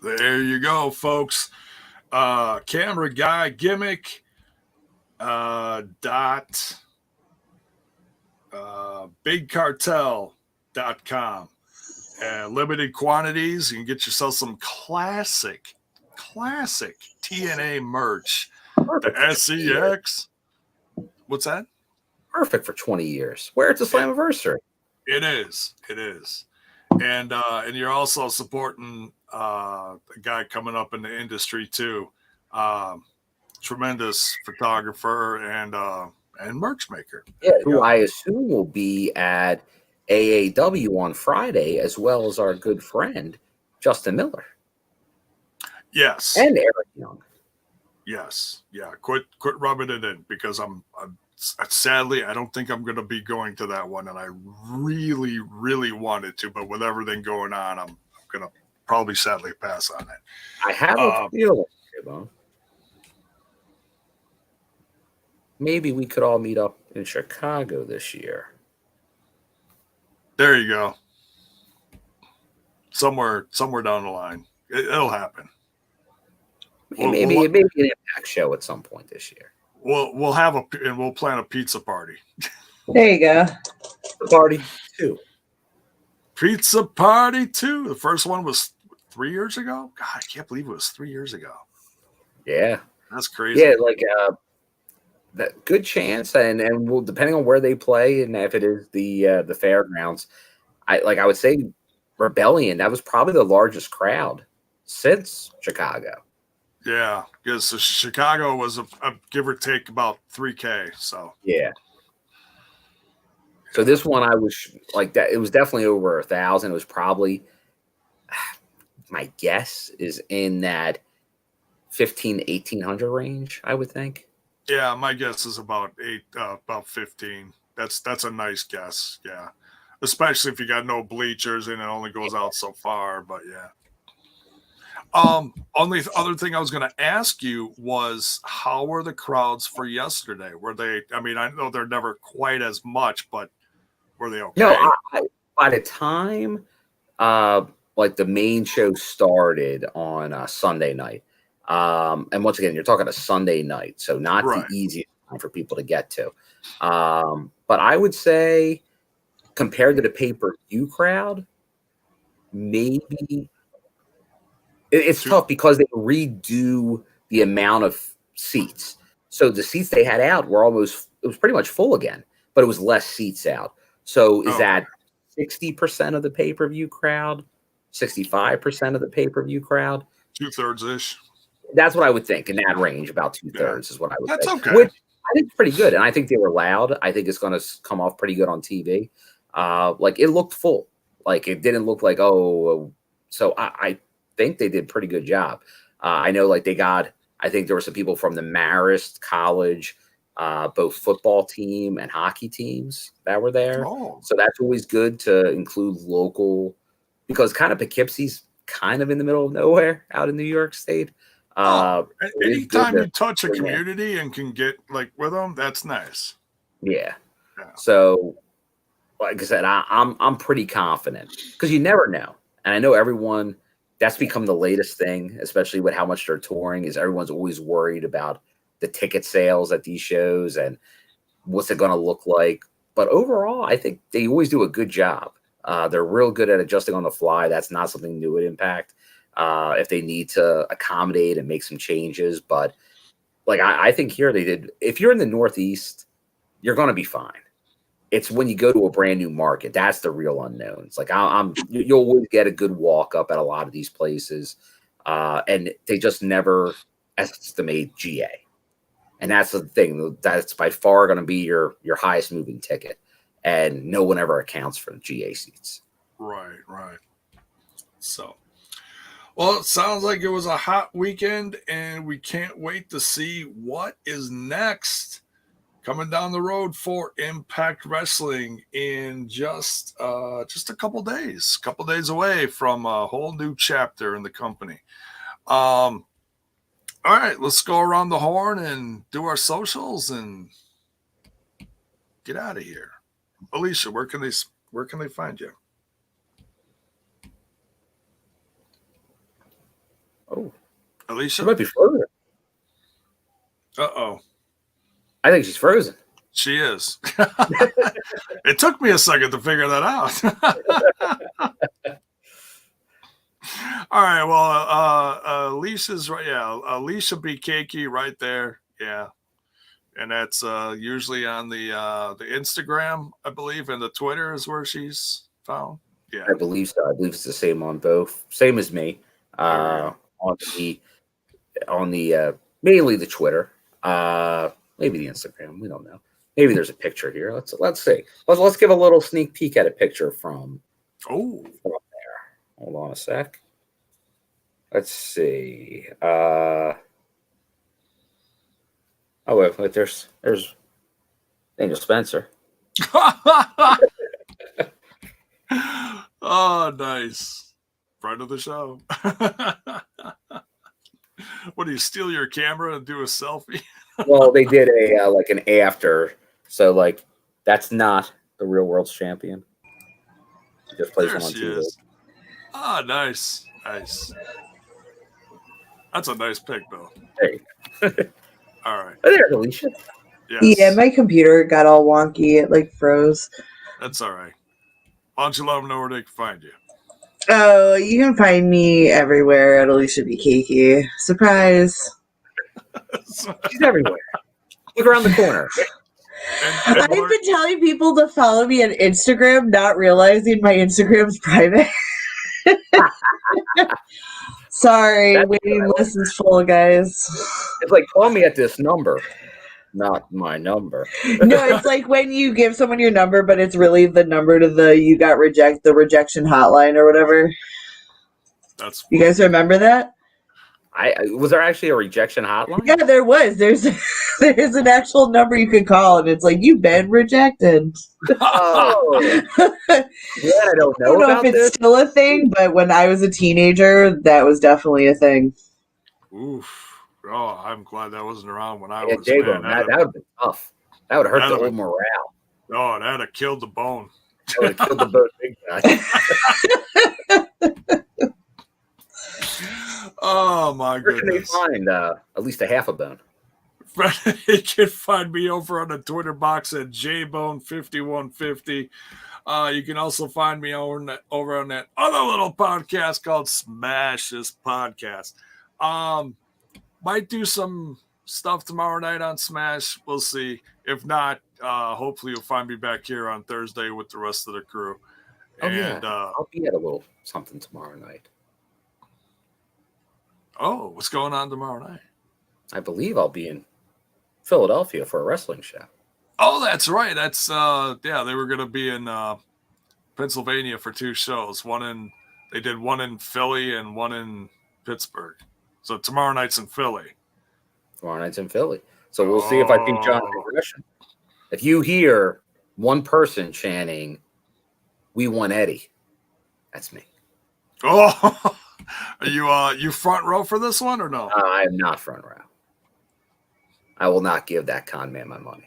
There you go, folks. Camera Guy gimmick bigcartel.com. Limited quantities. You can get yourself some classic TNA merch. Perfect. The SEX. What's that? Perfect for 20 years. Where it's a Slammiversary. It is. And you're also supporting a guy coming up in the industry too. Tremendous photographer and merch maker. Yeah, who I assume will be at AAW on Friday, as well as our good friend Justin Miller. Yes. And Eric Young. Yes. Yeah. Quit rubbing it in, because I'm sadly, I don't think I'm going to be going to that one, and I really, really wanted to, but with everything going on, I'm going to probably sadly pass on it. I have a feeling, maybe we could all meet up in Chicago this year. There you go. Somewhere down the line, it'll happen. Maybe an Impact show at some point this year. We'll plan a pizza party. There you go. Party 2. Pizza party 2. The first one was 3 years ago. God, I can't believe it was 3 years ago. Yeah, that's crazy. Yeah, like that good chance, and we'll, depending on where they play, and if it is the fairgrounds, I would say Rebellion. That was probably the largest crowd since Chicago. Yeah, because Chicago was a give or take about 3K. So yeah. So this one, I was like that. It was definitely over 1,000. It was probably, my guess is in that 1,500-1,800 range, I would think. Yeah, my guess is about 15. That's a nice guess. Yeah, especially if you got no bleachers and it only goes out so far. But yeah. Only other thing I was going to ask you was, how were the crowds for yesterday? Were they? I mean, I know they're never quite as much, but were they okay? No, by the time like the main show started on Sunday night, and once again, you're talking a Sunday night, so not the easiest time for people to get to. But I would say, compared to the pay-per-view crowd, maybe. It's tough because they redo the amount of seats. So the seats they had out were it was pretty much full again, but it was less seats out. So is that 60% of the pay-per-view crowd, 65% of the pay-per-view crowd? 2/3 ish. That's what I would think in that range. About 2/3 is what I would That's think. okay. Which I think is pretty good, and I think they were loud. I think it's going to come off pretty good on TV. Like it looked full. Like it didn't look like So I think they did a pretty good job. I know, like I think there were some people from the Marist College, both football team and hockey teams that were there. Oh. So that's always good to include local, because kind of Poughkeepsie's kind of in the middle of nowhere out in New York State. Anytime you touch a community and can get like with them, that's nice. Yeah. So, like I said, I'm pretty confident because you never know, and I know everyone. That's become the latest thing, especially with how much they're touring. Is everyone's always worried about the ticket sales at these shows and what's it going to look like. But overall, I think they always do a good job. They're real good at adjusting on the fly. That's not something new at Impact. If they need to accommodate and make some changes. But like I think here they did. If you're in the Northeast, you're going to be fine. It's when you go to a brand new market, that's the real unknowns. Like you'll always get a good walk up at a lot of these places. And they just never estimate GA. And that's the thing. That's by far going to be your highest moving ticket. And no one ever accounts for the GA seats. Right. So, well, it sounds like it was a hot weekend, and we can't wait to see what is next coming down the road for Impact Wrestling in just a couple days away from a whole new chapter in the company. All right, let's go around the horn and do our socials and get out of here. Alicia, where can they find you? Oh, Alicia, she might be frozen. Uh-oh. I think she's frozen. She is. It took me a second to figure that out. All right. Well, Alicia's right. Yeah, Alicia BKK right there. Yeah, and that's usually on the Instagram, I believe, and the Twitter is where she's found. Yeah, I believe so. I believe it's the same on both. Same as me. On the mainly the Twitter. Maybe the Instagram. We don't know. Maybe there's a picture here. Let's see. Let's give a little sneak peek at a picture from there. Hold on a sec. Let's see. Oh wait. There's Daniel Spencer. Oh, nice. Friend of the show. What do you steal your camera and do a selfie? Well, they did an after, so like that's not the real world's champion. He just plays There one on she TV. is. Ah, nice. That's a nice pick, though. Hey. All right. Oh, there's Alicia. Yes. Yeah, my computer got all wonky. It like froze. That's all right. Why don't you let them know where they can find you? Oh, you can find me everywhere at Alicia BKK. Surprise. She's everywhere. Look around the corner. I've been telling people to follow me on Instagram, not realizing my Instagram's private. Sorry, waiting list is full, guys. It's like, call me at this number, not my number. No, it's like when you give someone your number, but it's really the number to the rejection hotline or whatever. That's you guys remember that? Was there actually a rejection hotline? Yeah, there was. There's an actual number you could call, and it's like, you've been rejected. Oh, yeah, I don't know if it's still a thing, but when I was a teenager, that was definitely a thing. Oof. Oh, I'm glad that wasn't around when I was. J-Bone, that would have been tough. That would have hurt the old morale. Oh, that'd have killed the bone. That would have killed the bone big time. Oh, my Where goodness. can they find at least a half a bone? You can find me over on the Twitter box at jbone5150. You can also find me over on that other little podcast called Smash This Podcast. Might do some stuff tomorrow night on Smash. We'll see. If not, hopefully you'll find me back here on Thursday with the rest of the crew. I'll be at a little something tomorrow night. Oh, what's going on tomorrow night? I believe I'll be in Philadelphia for a wrestling show. Oh, that's right. That's they were gonna be in Pennsylvania for 2 shows. They did one in Philly and one in Pittsburgh. So tomorrow night's in Philly. Tomorrow night's in Philly. So we'll see if I beat John progression. If you hear one person chanting, "We want Eddie," that's me. Oh, are you front row for this one or no? I am not front row. I will not give that con man my money.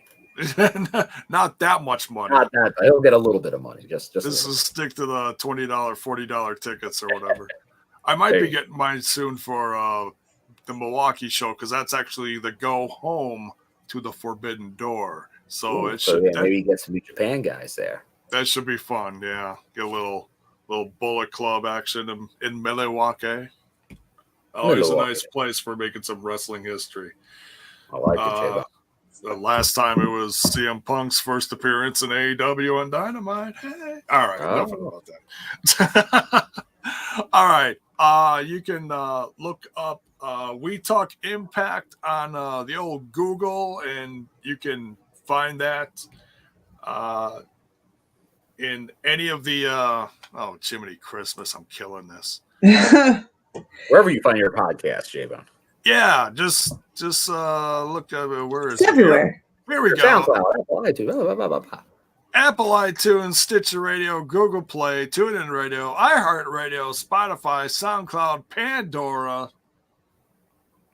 Not that much money. Not that. He'll get a little bit of money. Just this is stick to the $20, $40 tickets or whatever. I might be getting mine soon for the Milwaukee show because that's actually the go home to the Forbidden Door. So maybe get some New Japan guys there. That should be fun. Yeah, get a little Bullet Club action in Milwaukee. Always a nice place for making some wrestling history. I like it, the last time it was CM Punk's first appearance in AEW on Dynamite. Hey. All right, enough about that. All right, you can look up We Talk Impact on the old Google, and you can find that in any of the Jiminy Christmas, I'm killing this. Wherever you find your podcast, J-Bone. Yeah, just look at it. Where is it's everywhere. Here we go. SoundCloud, Apple iTunes, Stitcher Radio, Google Play, TuneIn Radio, iHeartRadio, Spotify, SoundCloud, Pandora.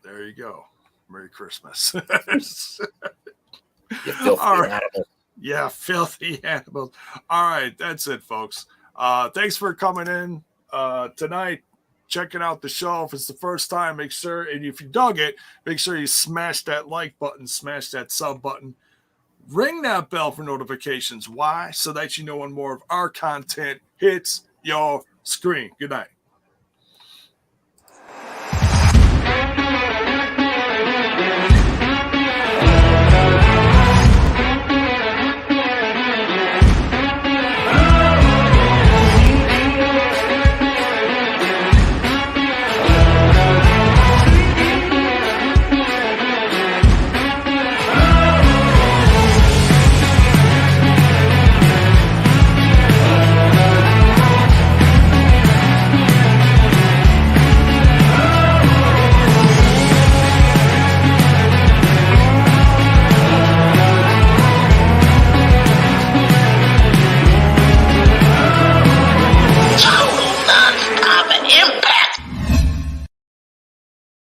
There you go. Merry Christmas. You filthy animal. Yeah, filthy animals. All right, that's it, folks. Thanks for coming in tonight, checking out the show. If it's the first time, make sure, and if you dug it, make sure you smash that like button, smash that sub button, ring that bell for notifications. Why? So that you know when more of our content hits your screen. Good night.